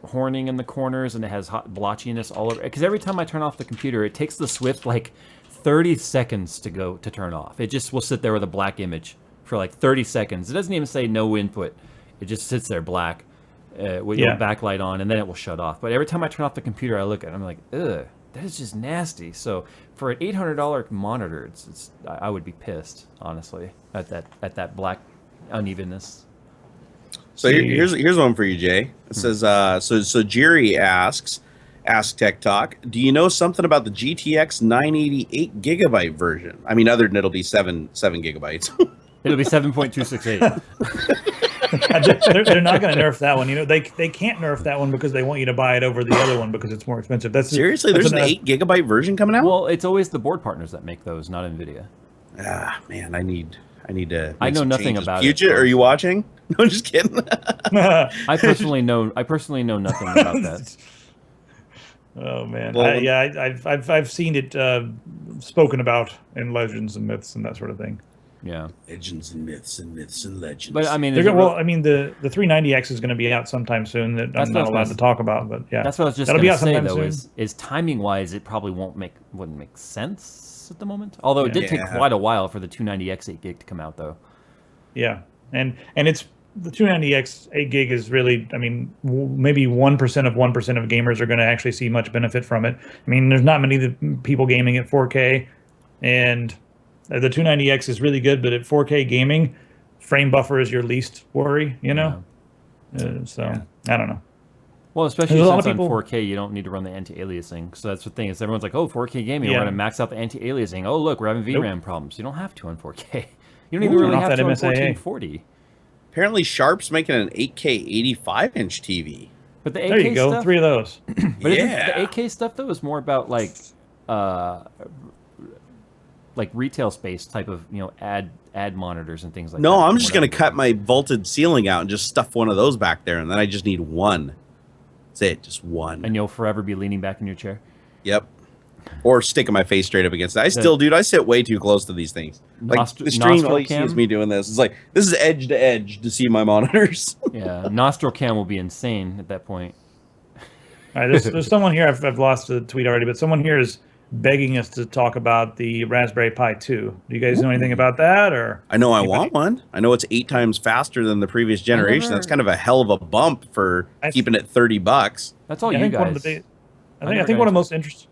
horning in the corners, and it has hot blotchiness all over. Because every time I turn off the computer, it takes the Swift like 30 seconds to turn off. It just will sit there with a black image for like 30 seconds. It doesn't even say no input. It just sits there black with your backlight on, and then it will shut off. But every time I turn off the computer, I look at it, I'm like, ugh, that is just nasty. So for an $800 monitor, I would be pissed, honestly, at that black unevenness. So here's one for you, Jay. It says, so Jerry asks Tech Talk, do you know something about the GTX 988 gigabyte version? I mean, other than it'll be seven gigabytes. It'll be 7.268. They're not going to nerf that one. You know, they can't nerf that one because they want you to buy it over the other one because it's more expensive. Seriously, there's an 8 gigabyte version coming out? Well, it's always the board partners that make those, not NVIDIA. Ah, man, I need to. I know nothing about it. Are you watching? No, just kidding. I personally know nothing about that. Oh man, I've seen it spoken about in legends and myths and that sort of thing. Yeah, legends and myths and legends. But I mean, the 390X is going to be out sometime soon. That I'm not allowed to talk about, but yeah, that's what I was just going to say. Though is timing wise, it probably wouldn't make sense at the moment. Although it did take quite a while for the 290X 8 gig to come out, though. Yeah, and it's the 290X 8 gig is really, I mean, maybe 1% of gamers are going to actually see much benefit from it. I mean, there's not many people gaming at 4K, and the 290X is really good, but at 4K gaming, frame buffer is your least worry, you know? I don't know. Well, especially since on 4K, you don't need to run the anti-aliasing. So that's the thing, is everyone's like, oh, 4K gaming, we're going to max out the anti-aliasing. Oh, look, we're having VRAM problems. You don't have to on 4K. You don't even really have to on 1440. Apparently, Sharp's making an 8K 85-inch TV. But the 8K there you go, stuff, 3 of those. But the 8K stuff, though, is more about like retail space type of, ad monitors and things like that. No, I'm just going to cut my vaulted ceiling out and just stuff one of those back there, and then I just need one. That's it, just one. And you'll forever be leaning back in your chair? Yep. Or sticking my face straight up against it. I sit way too close to these things. Like the stream, all you see is me doing this. It's like, this is edge to edge to see my monitors. Yeah, nostril cam will be insane at that point. All right, there's someone here, I've lost the tweet already, but someone here is begging us to talk about the Raspberry Pi 2. Do you guys know anything about that? Or I know I want one. I know it's 8 times faster than the previous generation. That's kind of a hell of a bump for keeping it $30. That's all you guys. I think one of the most interesting.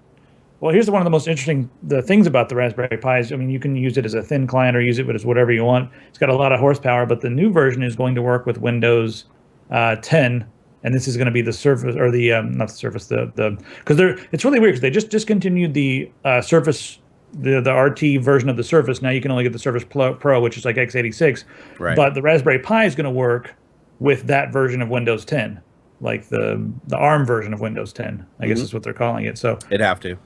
Well, here's one of the most interesting things about the Raspberry Pis. I mean, you can use it as a thin client or use it as whatever you want. It's got a lot of horsepower, but the new version is going to work with Windows 10 and this is going to be the Surface or the not the Surface, the because it's really weird because they just discontinued the Surface. The RT version of the Surface. Now you can only get the Surface Pro, which is like x86. Right. But the Raspberry Pi is going to work with that version of Windows 10, like the ARM version of Windows 10. I guess is what they're calling it. So it'd have to.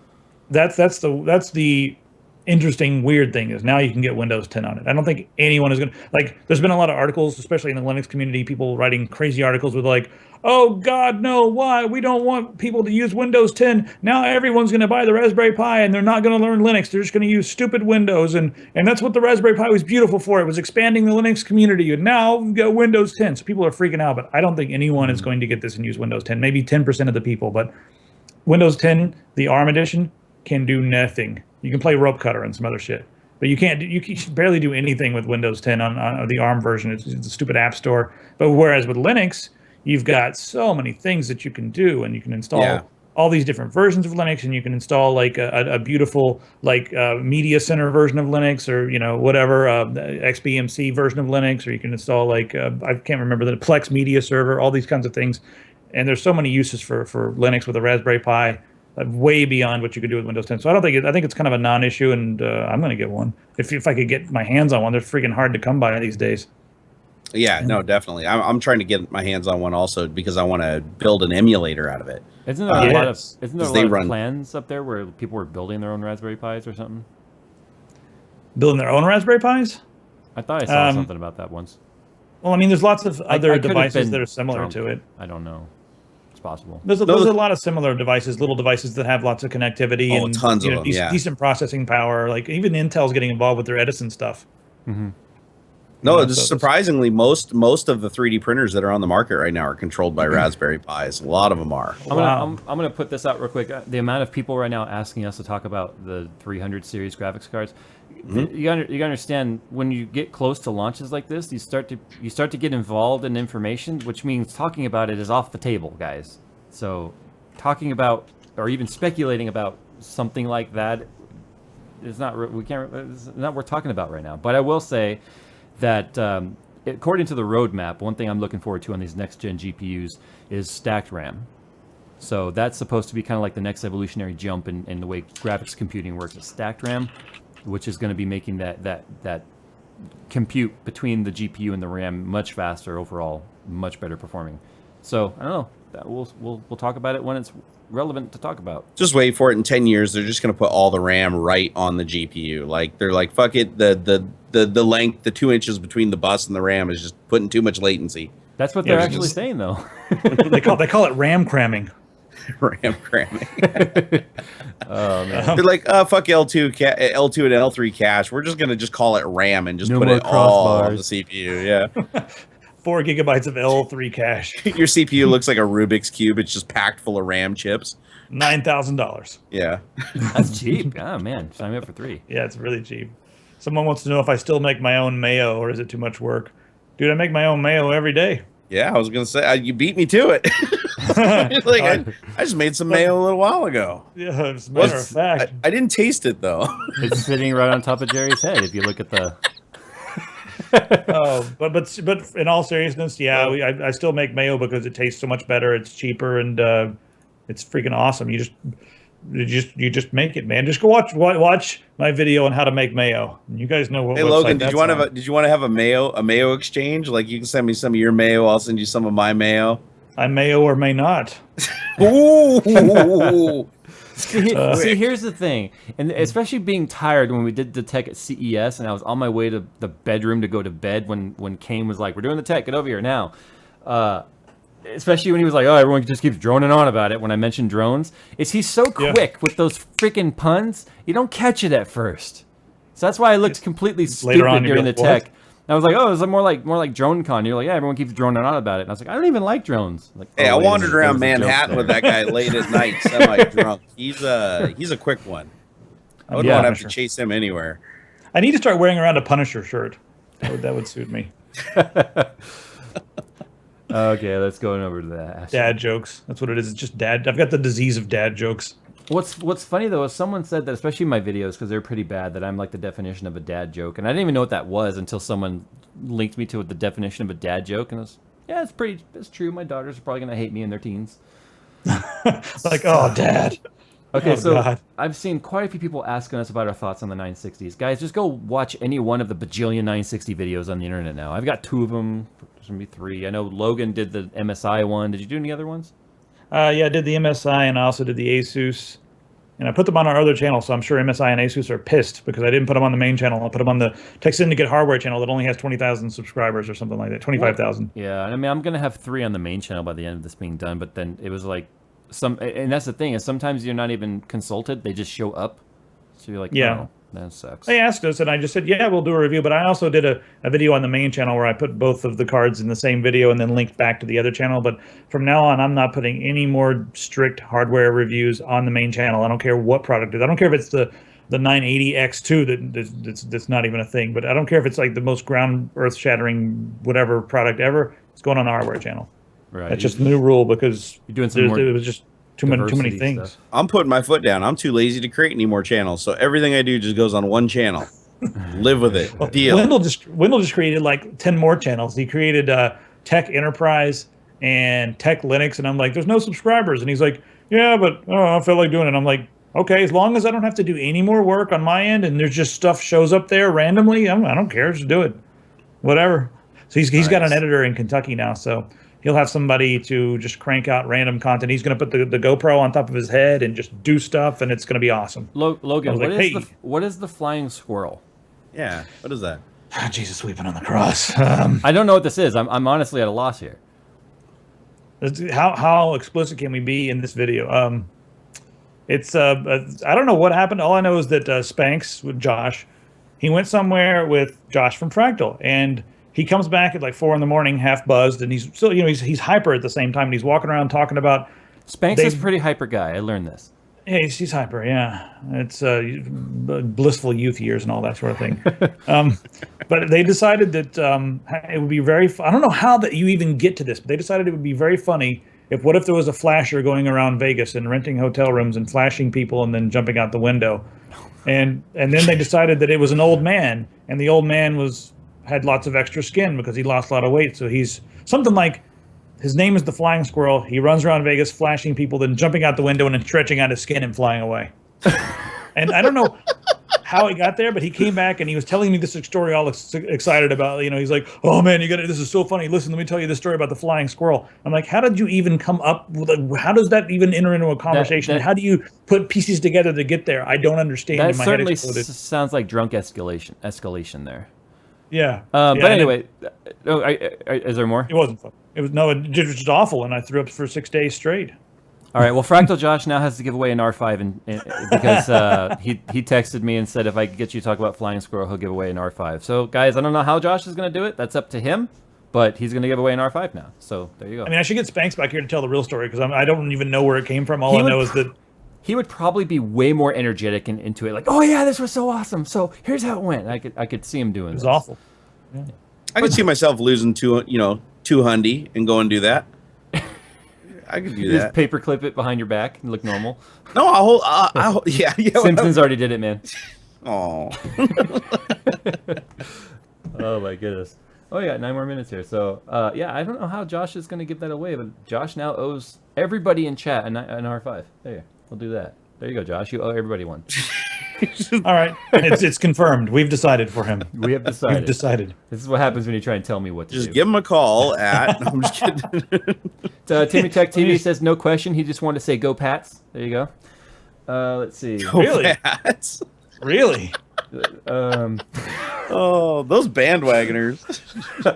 That's the interesting weird thing is now you can get Windows 10 on it. I don't think anyone is going to like. There's been a lot of articles, especially in the Linux community, people writing crazy articles with like, oh God, no, why? We don't want people to use Windows 10. Now everyone's going to buy the Raspberry Pi and they're not going to learn Linux. They're just going to use stupid Windows. And that's what the Raspberry Pi was beautiful for. It was expanding the Linux community. And now we've got Windows 10. So people are freaking out, but I don't think anyone is going to get this and use Windows 10. Maybe 10% of the people, but Windows 10, the ARM edition, can do nothing. You can play Rope Cutter and some other shit. But you can't. You can barely do anything with Windows 10 on the ARM version. It's a stupid app store. But whereas with Linux, you've got so many things that you can do, and you can install all these different versions of Linux, and you can install like a beautiful like media center version of Linux, or whatever XBMC version of Linux, or you can install like I can't remember the Plex media server, all these kinds of things. And there's so many uses for Linux with a Raspberry Pi, way beyond what you could do with Windows 10. So I think it's kind of a non-issue, and I'm going to get one if I could get my hands on one. They're freaking hard to come by these days. Yeah, no, definitely. I'm trying to get my hands on one also because I want to build an emulator out of it. Isn't there a lot of plans up there where people were building their own Raspberry Pis or something? Building their own Raspberry Pis? I thought I saw something about that once. Well, I mean, there's lots of other devices that are similar to it. I don't know. Possible. There's a lot of similar devices, little devices that have lots of connectivity and tons of them, decent processing power. Like even Intel's getting involved with their Edison stuff. Mm-hmm. No, surprisingly, most of the 3D printers that are on the market right now are controlled by Raspberry Pis. A lot of them are. I'm gonna put this out real quick. The amount of people right now asking us to talk about the 300 series graphics cards. You gotta understand, when you get close to launches like this, you start to get involved in information, which means talking about it is off the table, guys. So talking about or even speculating about something like that is not it's not worth talking about right now. But I will say that according to the roadmap, one thing I'm looking forward to on these next gen GPUs is stacked RAM. So that's supposed to be kind of like the next evolutionary jump in the way graphics computing works, is stacked RAM, which is going to be making that compute between the GPU and the RAM much faster overall, much better performing. So I don't know. That we'll talk about it when it's relevant to talk about. Just wait for it. In 10 years, they're just going to put all the RAM right on the GPU. Like they're like, fuck it. The length, the 2 inches between the bus and the RAM is just putting too much latency. That's what they're actually saying, though. they call it RAM cramming. RAM cramming. Oh man. They're like, fuck L2 and L3 cache. We're just gonna call it RAM and just put it all on the CPU. Yeah. 4 gigabytes of L3 cache. Your CPU looks like a Rubik's Cube. It's just packed full of RAM chips. $9,000. Yeah. That's cheap. Oh, man. Sign me up for 3. Yeah, it's really cheap. Someone wants to know if I still make my own mayo or is it too much work? Dude, I make my own mayo every day. Yeah, I was going to say, you beat me to it. Like, I just made some mayo a little while ago. Yeah, as a matter of fact. I didn't taste it, though. It's sitting right on top of Jerry's head if you look at the... Oh, but in all seriousness, yeah, I still make mayo because it tastes so much better. It's cheaper and it's freaking awesome. You just make it, man. Just go watch my video on how to make mayo. You guys know what. Hey Logan, did you want to have a mayo exchange? Like you can send me some of your mayo, I'll send you some of my mayo. I may or may not. Ooh. See, here's the thing, and especially being tired when we did the tech at CES, and I was on my way to the bedroom to go to bed when Kane was like, "We're doing the tech, get over here now." Especially when he was like, "Oh, everyone just keeps droning on about it." When I mentioned drones, he's so quick with those freaking puns, you don't catch it at first. So that's why I looked completely stupid during the tech. I was like, "Oh, it's more like drone con." You're like, "Yeah, everyone keeps droning on about it." And I was like, "I don't even like drones." Like, hey, I wandered around Manhattan with that guy late at night, semi-drunk. He's a quick one. I wouldn't want to have to chase him anywhere. I need to start wearing around a Punisher shirt. That would suit me. Okay, let's go over to that. Dad jokes. That's what it is. It's just dad. I've got the disease of dad jokes. What's funny though is someone said that, especially in my videos, because they're pretty bad, that I'm like the definition of a dad joke, and I didn't even know what that was until someone linked me to the definition of a dad joke, and Yeah, it's true. My daughters are probably gonna hate me in their teens. Like, oh, Dad. Okay, Oh, so God. I've seen quite a few people asking us about our thoughts on the 960s. Guys, just go watch any one of the bajillion 960 videos on the internet now. I've got 2 of them. There's going to be 3. I know Logan did the MSI one. Did you do any other ones? Yeah, I did the MSI and I also did the Asus. And I put them on our other channel, so I'm sure MSI and Asus are pissed because I didn't put them on the main channel. I put them on the Tech Syndicate Hardware channel that only has 20,000 subscribers or something like that, 25,000. Yeah, I mean, I'm going to have 3 on the main channel by the end of this being done, but then it was like, and that's the thing, is sometimes you're not even consulted, they just show up. So you're like, yeah, oh, that sucks. They asked us, and I just said, yeah, we'll do a review. But I also did a video on the main channel where I put both of the cards in the same video and then linked back to the other channel. But from now on, I'm not putting any more strict hardware reviews on the main channel. I don't care what product it is. I don't care if it's the 980X2 that's not even a thing. But I don't care if it's like the most ground earth-shattering whatever product ever. It's going on the hardware channel. Right. That's just the new rule because you're doing some more it was just too many things. Stuff. I'm putting my foot down. I'm too lazy to create any more channels, so everything I do just goes on one channel. Live with it. Well, Deal. Wendell just created like 10 more channels. He created Tech Enterprise and Tech Linux, and I'm like, there's no subscribers, and he's like, yeah, but I feel like doing it. I'm like, okay, as long as I don't have to do any more work on my end, and there's just stuff shows up there randomly, I don't care, just do it, whatever. So he's got an editor in Kentucky now, so he'll have somebody to just crank out random content. He's going to put the GoPro on top of his head and just do stuff, and it's going to be awesome. Logan, like, what is the flying squirrel? Yeah, what is that? Jesus weeping on the cross. I don't know what this is. I'm honestly at a loss here. How explicit can we be in this video? It's I don't know what happened. All I know is that Spanx with Josh, he went somewhere with Josh from Fractal, and he comes back at like 4 a.m, half buzzed, and he's still, he's hyper at the same time, and he's walking around talking about. Spanx is a pretty hyper guy. I learned this. Yeah, he's hyper. Yeah, it's blissful youth years and all that sort of thing. But they decided that it would be very. I don't know how that you even get to this, but they decided it would be very funny what if there was a flasher going around Vegas and renting hotel rooms and flashing people and then jumping out the window, and then they decided that it was an old man, and the old man had lots of extra skin because he lost a lot of weight. So he's something like, his name is the Flying Squirrel. He runs around Vegas flashing people, then jumping out the window and then stretching out his skin and flying away. And I don't know how he got there, but he came back and he was telling me this story all excited about, he's like, oh man, this is so funny. Listen, let me tell you this story about the Flying Squirrel. I'm like, how did you even come up with how does that even enter into a conversation? How do you put pieces together to get there? I don't understand. That certainly sounds like drunk escalation there. Yeah. But anyway, is there more? It wasn't fun. It was just awful, and I threw up for 6 days straight. All right. Well, Fractal Josh now has to give away an R5, because he texted me and said if I could get you to talk about Flying Squirrel, he'll give away an R5. So, guys, I don't know how Josh is going to do it. That's up to him, but he's going to give away an R5 now. So there you go. I mean, I should get Spanx back here to tell the real story because I don't even know where it came from. All I know is that he would probably be way more energetic and into it. Like, oh yeah, this was so awesome. So here's how it went. I could see him doing. It was awful. Yeah. I could see myself losing 200 and go and do that. I could do that. Just paperclip it behind your back and look normal. No, yeah. Simpsons already did it, man. Oh. Oh my goodness. Oh yeah, 9 more minutes here. So yeah, I don't know how Josh is going to give that away, but Josh now owes everybody in chat an R5. There, we'll do that. There you go, Josh. You owe everybody one. All right, it's confirmed. We've decided for him. We have decided. We've decided. This is what happens when you try and tell me what to do. Just give him a call at. No, I'm just kidding. Timmy Tech TV says no question. He just wanted to say go Pats. There you go. Let's see. Really? Pats? Really? Oh, those bandwagoners.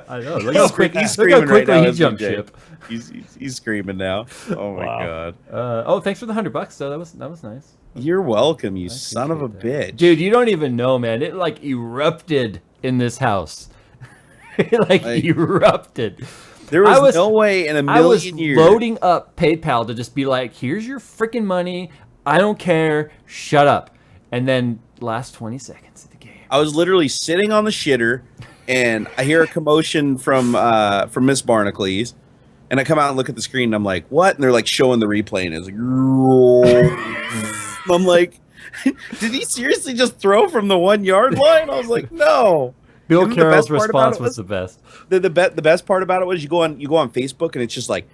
I know. Look how quick he's screaming quickly right now. He jumped ship. He's screaming now. Oh my god. Oh, thanks for the $100. So that was nice. You're welcome, you son of a bitch. Dude, you don't even know, man. It like erupted in this house. It erupted. There was no way in a million years. I was loading up PayPal to just be like, here's your freaking money. I don't care. Shut up. And then last 20 seconds of the game. I was literally sitting on the shitter, and I hear a commotion from Miss Barnacles, and I come out and look at the screen, and I'm like, what? And they're like showing the replay, and it's like, I'm like, did he seriously just throw from the 1 yard line? I was like, no. Bill Carroll's response was the best. The best part about it was you go on Facebook and it's just like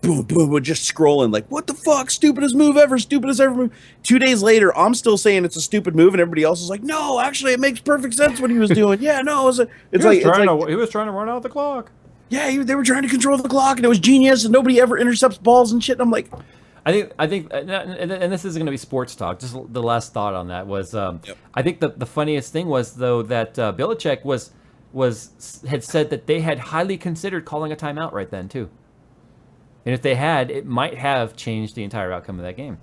boom, boom, we're just scrolling like, what the fuck, stupidest move ever, stupidest ever move. 2 days later, I'm still saying it's a stupid move, and everybody else is like, no, actually, it makes perfect sense what he was doing. Yeah, no, he was trying to run out the clock. Yeah, they were trying to control the clock, and it was genius, and nobody ever intercepts balls and shit. And I'm like, I think, and this isn't going to be sports talk. Just the last thought on that was, I think the funniest thing was though that Belichick had said that they had highly considered calling a timeout right then too. And if they had, it might have changed the entire outcome of that game.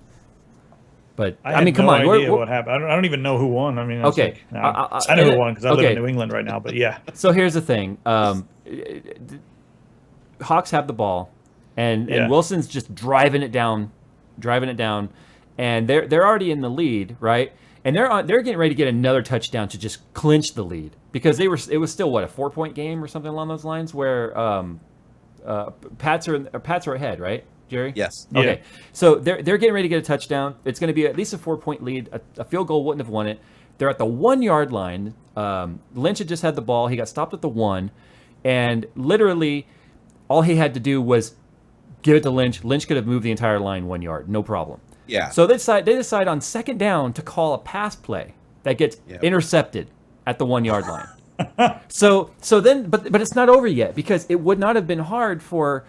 But I mean, come on, what happened? I don't even know who won. I mean, okay, I know who won because I live in New England right now. But yeah. So here's the thing: Hawks have the ball, and Wilson's just driving it down, and they're already in the lead, right? And they're getting ready to get another touchdown to just clinch the lead because it was still what, a 4-point game or something along those lines where. Pats are ahead, right, Jerry? Yes. Okay. Yeah. So they're getting ready to get a touchdown. It's going to be at least a 4-point lead. A field goal wouldn't have won it. They're at the 1 yard line. Lynch had just had the ball. He got stopped at the 1, and literally all he had to do was give it to Lynch. Lynch could have moved the entire line 1 yard, no problem. Yeah. So they decide on second down to call a pass play that gets intercepted at the 1 yard line. So then, but it's not over yet because it would not have been hard for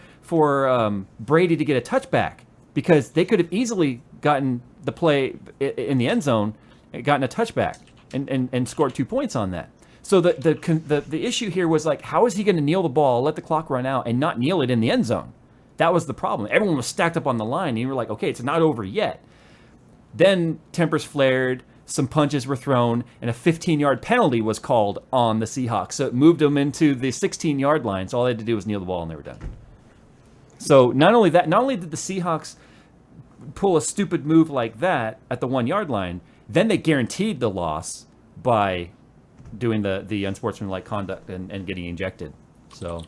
Brady to get a touchback because they could have easily gotten the play in the end zone, gotten a touchback, and scored 2 points on that. So the issue here was like, how is he going to kneel the ball, let the clock run out, and not kneel it in the end zone? That was the problem. Everyone was stacked up on the line, and you were like, okay, it's not over yet. Then tempers flared. Some punches were thrown, and a 15-yard penalty was called on the Seahawks. So it moved them into the 16-yard line. So all they had to do was kneel the ball, and they were done. So not only did the Seahawks pull a stupid move like that at the 1 yard line, then they guaranteed the loss by doing the unsportsmanlike conduct and getting ejected. So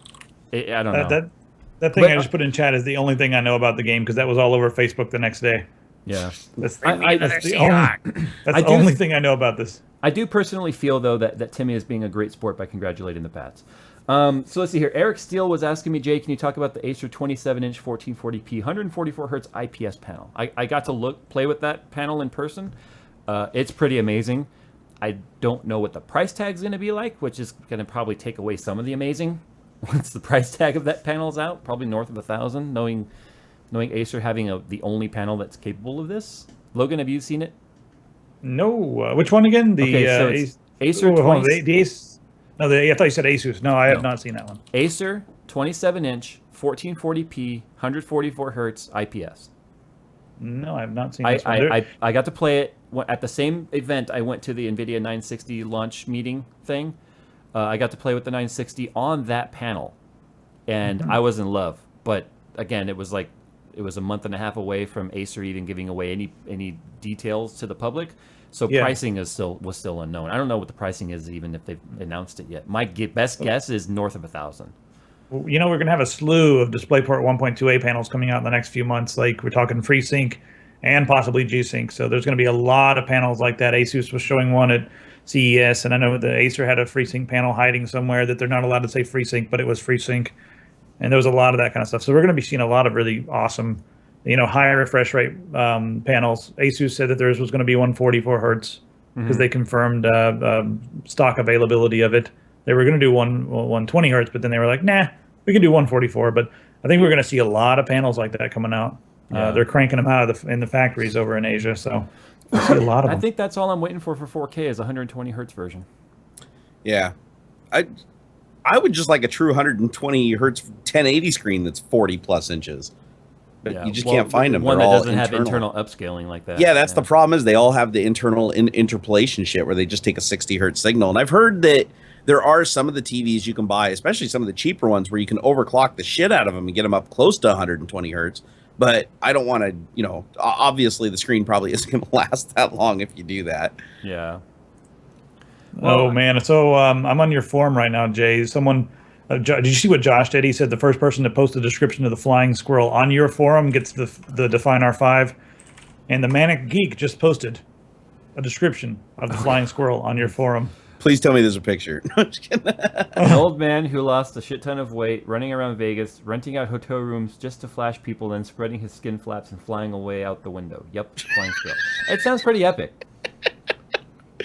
I don't know. That thing I just put in chat is the only thing I know about the game because that was all over Facebook the next day. Yeah, that's the only thing I know about this. I do personally feel though that Timmy is being a great sport by congratulating the Pats. So let's see here. Eric Steele was asking me, Jay, can you talk about the Acer 27-inch 1440p 144 hertz IPS panel? I got to play with that panel in person. It's pretty amazing. I don't know what the price tag is going to be like, which is going to probably take away some of the amazing once the price tag of that panel's out. Probably north of $1,000, knowing Acer having the only panel that's capable of this. Logan, have you seen it? No. Which one again? It's Acer 20. I thought you said Asus. No, I have not seen that one. Acer 27-inch 1440p 144 hertz IPS. No, I have not seen this one. I got to play it at the same event. I went to the NVIDIA 960 launch meeting thing. I got to play with the 960 on that panel, and I was in love. But again, it was a month and a half away from Acer even giving away any details to the public. So pricing was still unknown. I don't know what the pricing is even if they've announced it yet. My best guess is north of $1,000. You know, we're going to have a slew of DisplayPort 1.2a panels coming out in the next few months. Like we're talking FreeSync and possibly G-Sync. So there's going to be a lot of panels like that. Asus was showing one at CES, and I know the Acer had a FreeSync panel hiding somewhere that they're not allowed to say FreeSync, but it was FreeSync. And there was a lot of that kind of stuff. So we're going to be seeing a lot of really awesome, higher refresh rate panels. Asus said that theirs was going to be 144 hertz because they confirmed stock availability of it. They were going to do 120 hertz, but then they were like, nah, we can do 144. But I think we're going to see a lot of panels like that coming out. They're cranking them out in the factories over in Asia. So we'll see a lot of them. I think that's all I'm waiting for 4K is a 120 hertz version. Yeah. I would just like a true 120 hertz 1080 screen that's 40 plus inches. But you just can't find them. One that doesn't have internal upscaling like that. Yeah, that's the problem is they all have the internal interpolation shit where they just take a 60 hertz signal. And I've heard that there are some of the TVs you can buy, especially some of the cheaper ones, where you can overclock the shit out of them and get them up close to 120 hertz. But I don't want to, obviously the screen probably isn't going to last that long if you do that. Yeah. Well, man. So I'm on your forum right now, Jay. Someone, did you see what Josh did? He said the first person to post a description of the flying squirrel on your forum gets the Define R5. And the Manic Geek just posted a description of the flying squirrel on your forum. Please tell me there's a picture. No, I'm just kidding. An old man who lost a shit ton of weight, running around Vegas, renting out hotel rooms just to flash people, then spreading his skin flaps and flying away out the window. Yep, flying still. It sounds pretty epic.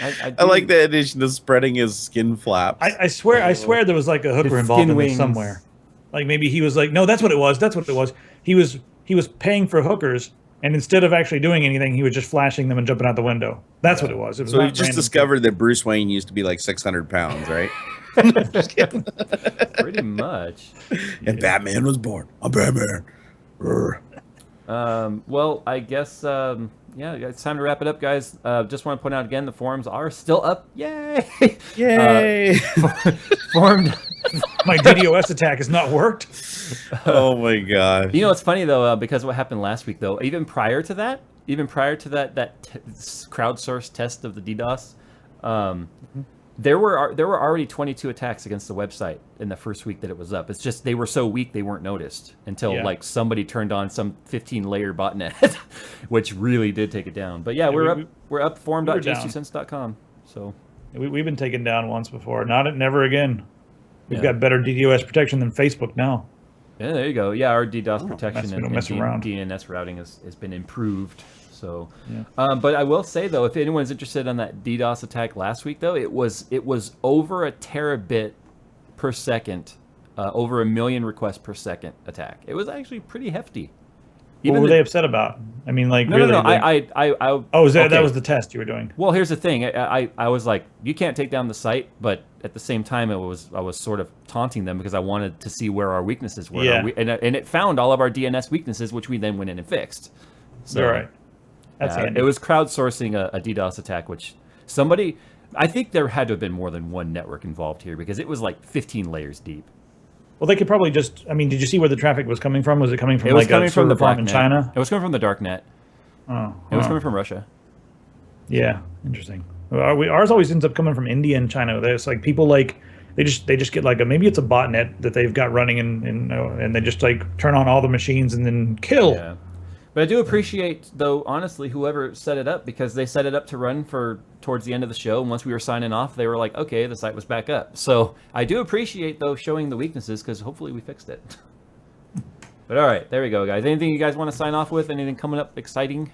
I like the addition of spreading his skin flaps. I swear there was like a hooker His involved skin in this wings. somewhere. Like maybe he was like, no, that's what it was. That's what it was. He was paying for hookers, and instead of actually doing anything, he was just flashing them and jumping out the window. That's what it was. It was So we not just random. discovered that Bruce Wayne used to be like 600 pounds, right? Just kidding. Pretty much. And Batman was born. I'm Batman. Well, I guess, yeah, it's time to wrap it up, guys. Just want to point out again, the forums are still up. Yay! Yay! Formed. My DDoS attack has not worked. Oh my god. You know, it's funny though, because what happened last week though, even prior to that crowdsourced test of the DDoS, there were already 22 attacks against the website in the first week that it was up. It's just they were so weak they weren't noticed until like somebody turned on some 15-layer botnet, which really did take it down. But yeah, we're up forum.JayzTwoCents.com. So we've been taken down once before. Never again. We've got better DDoS protection than Facebook now. Yeah, there you go. Yeah, our DDoS protection and around. DNS routing has been improved. So, but I will say though, if anyone's interested on that DDoS attack last week, though, it was over a terabit per second, over 1 million requests per second attack. It was actually pretty hefty. What were they upset about? I mean, like, no, really? No. Like, I that was the test you were doing. Well, here's the thing. I was like, you can't take down the site, but at the same time, I was sort of taunting them because I wanted to see where our weaknesses were. Yeah. And it found all of our DNS weaknesses, which we then went in and fixed. So, all right. That's handy. It was crowdsourcing a DDoS attack, which I think there had to have been more than one network involved here because it was like 15 layers deep. Well, they could probably just. I mean, did you see where the traffic was coming from? Was it coming from It was coming from the farm in dark China? net. It was coming from the dark net. Oh, it was coming from Russia. Yeah, interesting. Ours always ends up coming from India and China. There's like people like they just get like maybe it's a botnet that they've got running and they just like turn on all the machines and then kill. Yeah. But I do appreciate, though, honestly, whoever set it up, because they set it up to run towards the end of the show, and once we were signing off, they were like, okay, the site was back up. So I do appreciate, though, showing the weaknesses, because hopefully we fixed it. But all right, there we go, guys. Anything you guys want to sign off with? Anything coming up exciting?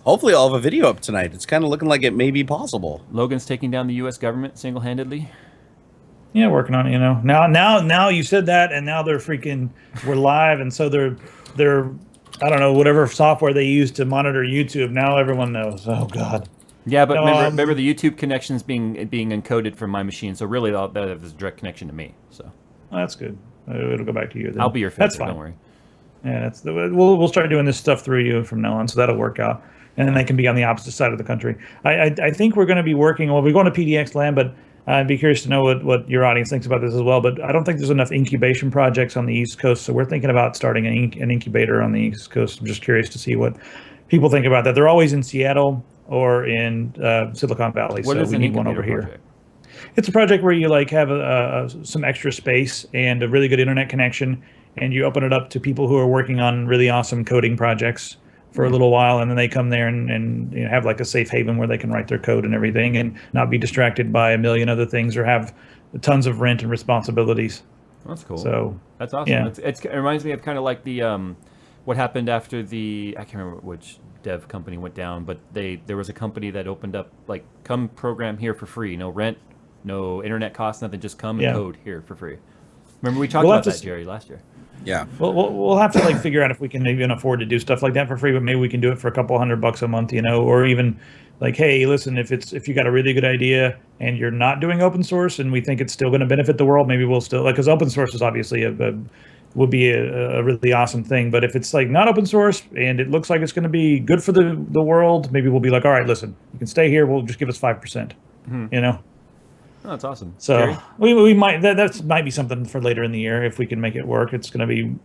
Hopefully I'll have a video up tonight. It's kind of looking like it may be possible. Logan's taking down the U.S. government single-handedly. Yeah, working on it, you know. Now you said that, and now we're live, and so they're I don't know, whatever software they use to monitor YouTube. Now everyone knows. Oh God. Yeah, but remember the YouTube connections being encoded from my machine, so really that is a direct connection to me. So that's good. It'll go back to you. Then. I'll be your filter. That's fine. Don't worry. Yeah, we'll start doing this stuff through you from now on, so that'll work out. And then they can be on the opposite side of the country. I think we're going to be working. Well, we're going to PDX land, but I'd be curious to know what your audience thinks about this as well. But I don't think there's enough incubation projects on the East Coast, so we're thinking about starting an incubator on the East Coast. I'm just curious to see what people think about that. They're always in Seattle or in Silicon Valley, What so is we an need one incubator over project? here. It's a project where you like have some extra space and a really good internet connection, and you open it up to people who are working on really awesome coding projects for a little while, and then they come there and have like a safe haven where they can write their code and everything and not be distracted by a million other things or have tons of rent and responsibilities. That's cool. So that's awesome. Yeah. It reminds me of kind of like the what happened after I can't remember which dev company went down, but there was a company that opened up like, come program here for free, no rent, no internet costs, nothing, just come and code here for free. Remember we talked about that, Jerry, last year. Yeah. Well, we'll have to like figure out if we can even afford to do stuff like that for free, but maybe we can do it for a couple $100 a month, or even like, hey, listen, if you got a really good idea and you're not doing open source and we think it's still going to benefit the world, maybe we'll still because open source is obviously would be a really awesome thing. But if it's like not open source and it looks like it's going to be good for the world, maybe we'll be like, all right, listen, you can stay here. We'll just give us 5%. Oh, that's awesome. So Jerry? we might that might be something for later in the year if we can make it work. It's going to be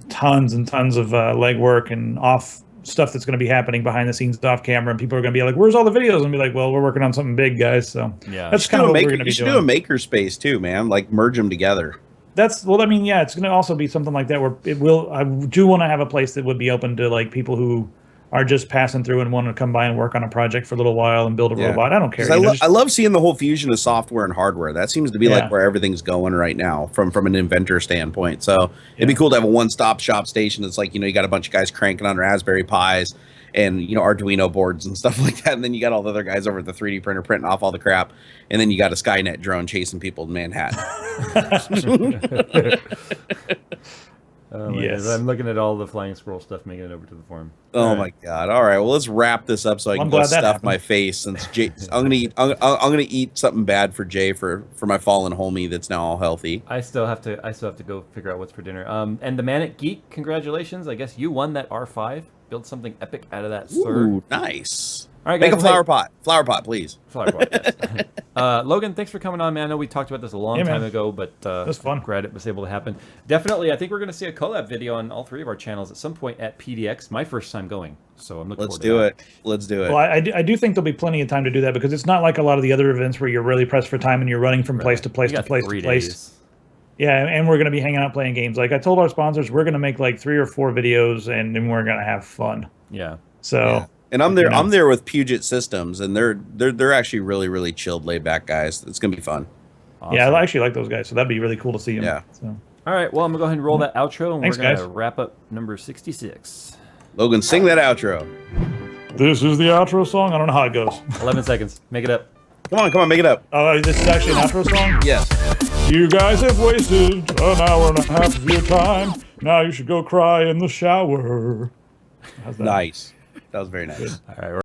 tons and tons of legwork and off stuff that's going to be happening behind the scenes off camera, and people are going to be like, "Where's all the videos?" And be like, "Well, we're working on something big, guys." So yeah, that's kind of what we're going to be doing. doing. You should do a makerspace too, man. Like merge them together. It's going to also be something like that where it will. I do want to have a place that would be open to like people who are just passing through and want to come by and work on a project for a little while and build a robot. I don't care. I love seeing the whole fusion of software and hardware. That seems to be like where everything's going right now from an inventor standpoint. So it'd be cool to have a one-stop shop station that's like, you got a bunch of guys cranking on Raspberry Pis and, Arduino boards and stuff like that. And then you got all the other guys over at the 3D printer printing off all the crap. And then you got a Skynet drone chasing people in Manhattan. Yes. I'm looking at all the flying squirrel stuff, making it over to the forum. Oh my God! All right, well, let's wrap this up so I can go stuff my face. Since Jay, I'm gonna eat something bad for Jay for my fallen homie that's now all healthy. I still have to go figure out what's for dinner. And the Manic Geek, congratulations! I guess you won that R5. Build something epic out of that, sir. Ooh, nice. All right, guys, make a flower pot. Flower pot, please. Flower pot. Yes. Logan, thanks for coming on, man. I know we talked about this a long time ago, but it was fun. Glad it was able to happen. Definitely, I think we're going to see a collab video on all three of our channels at some point at PDX. My first time going, so I'm looking forward to that. Let's do it. Well, I do think there'll be plenty of time to do that because it's not like a lot of the other events where you're really pressed for time and you're running from place to place to place to place. Yeah, and we're going to be hanging out playing games. Like I told our sponsors, we're going to make like 3 or 4 videos, and then we're going to have fun. Yeah. So. Yeah. And I'm there. I'm there with Puget Systems, and they're actually really, really chilled, laid back guys. It's gonna be fun. Awesome. Yeah, I actually like those guys, so that'd be really cool to see them. Yeah. So. All right. Well, I'm gonna go ahead and roll that outro, and Thanks, we're gonna guys. wrap up number 66. Logan, sing that outro. This is the outro song. I don't know how it goes. 11 seconds. Make it up. Come on, make it up. Oh, this is actually an outro song. Yes. You guys have wasted an hour and a half of your time. Now you should go cry in the shower. Nice. That was very nice. All right.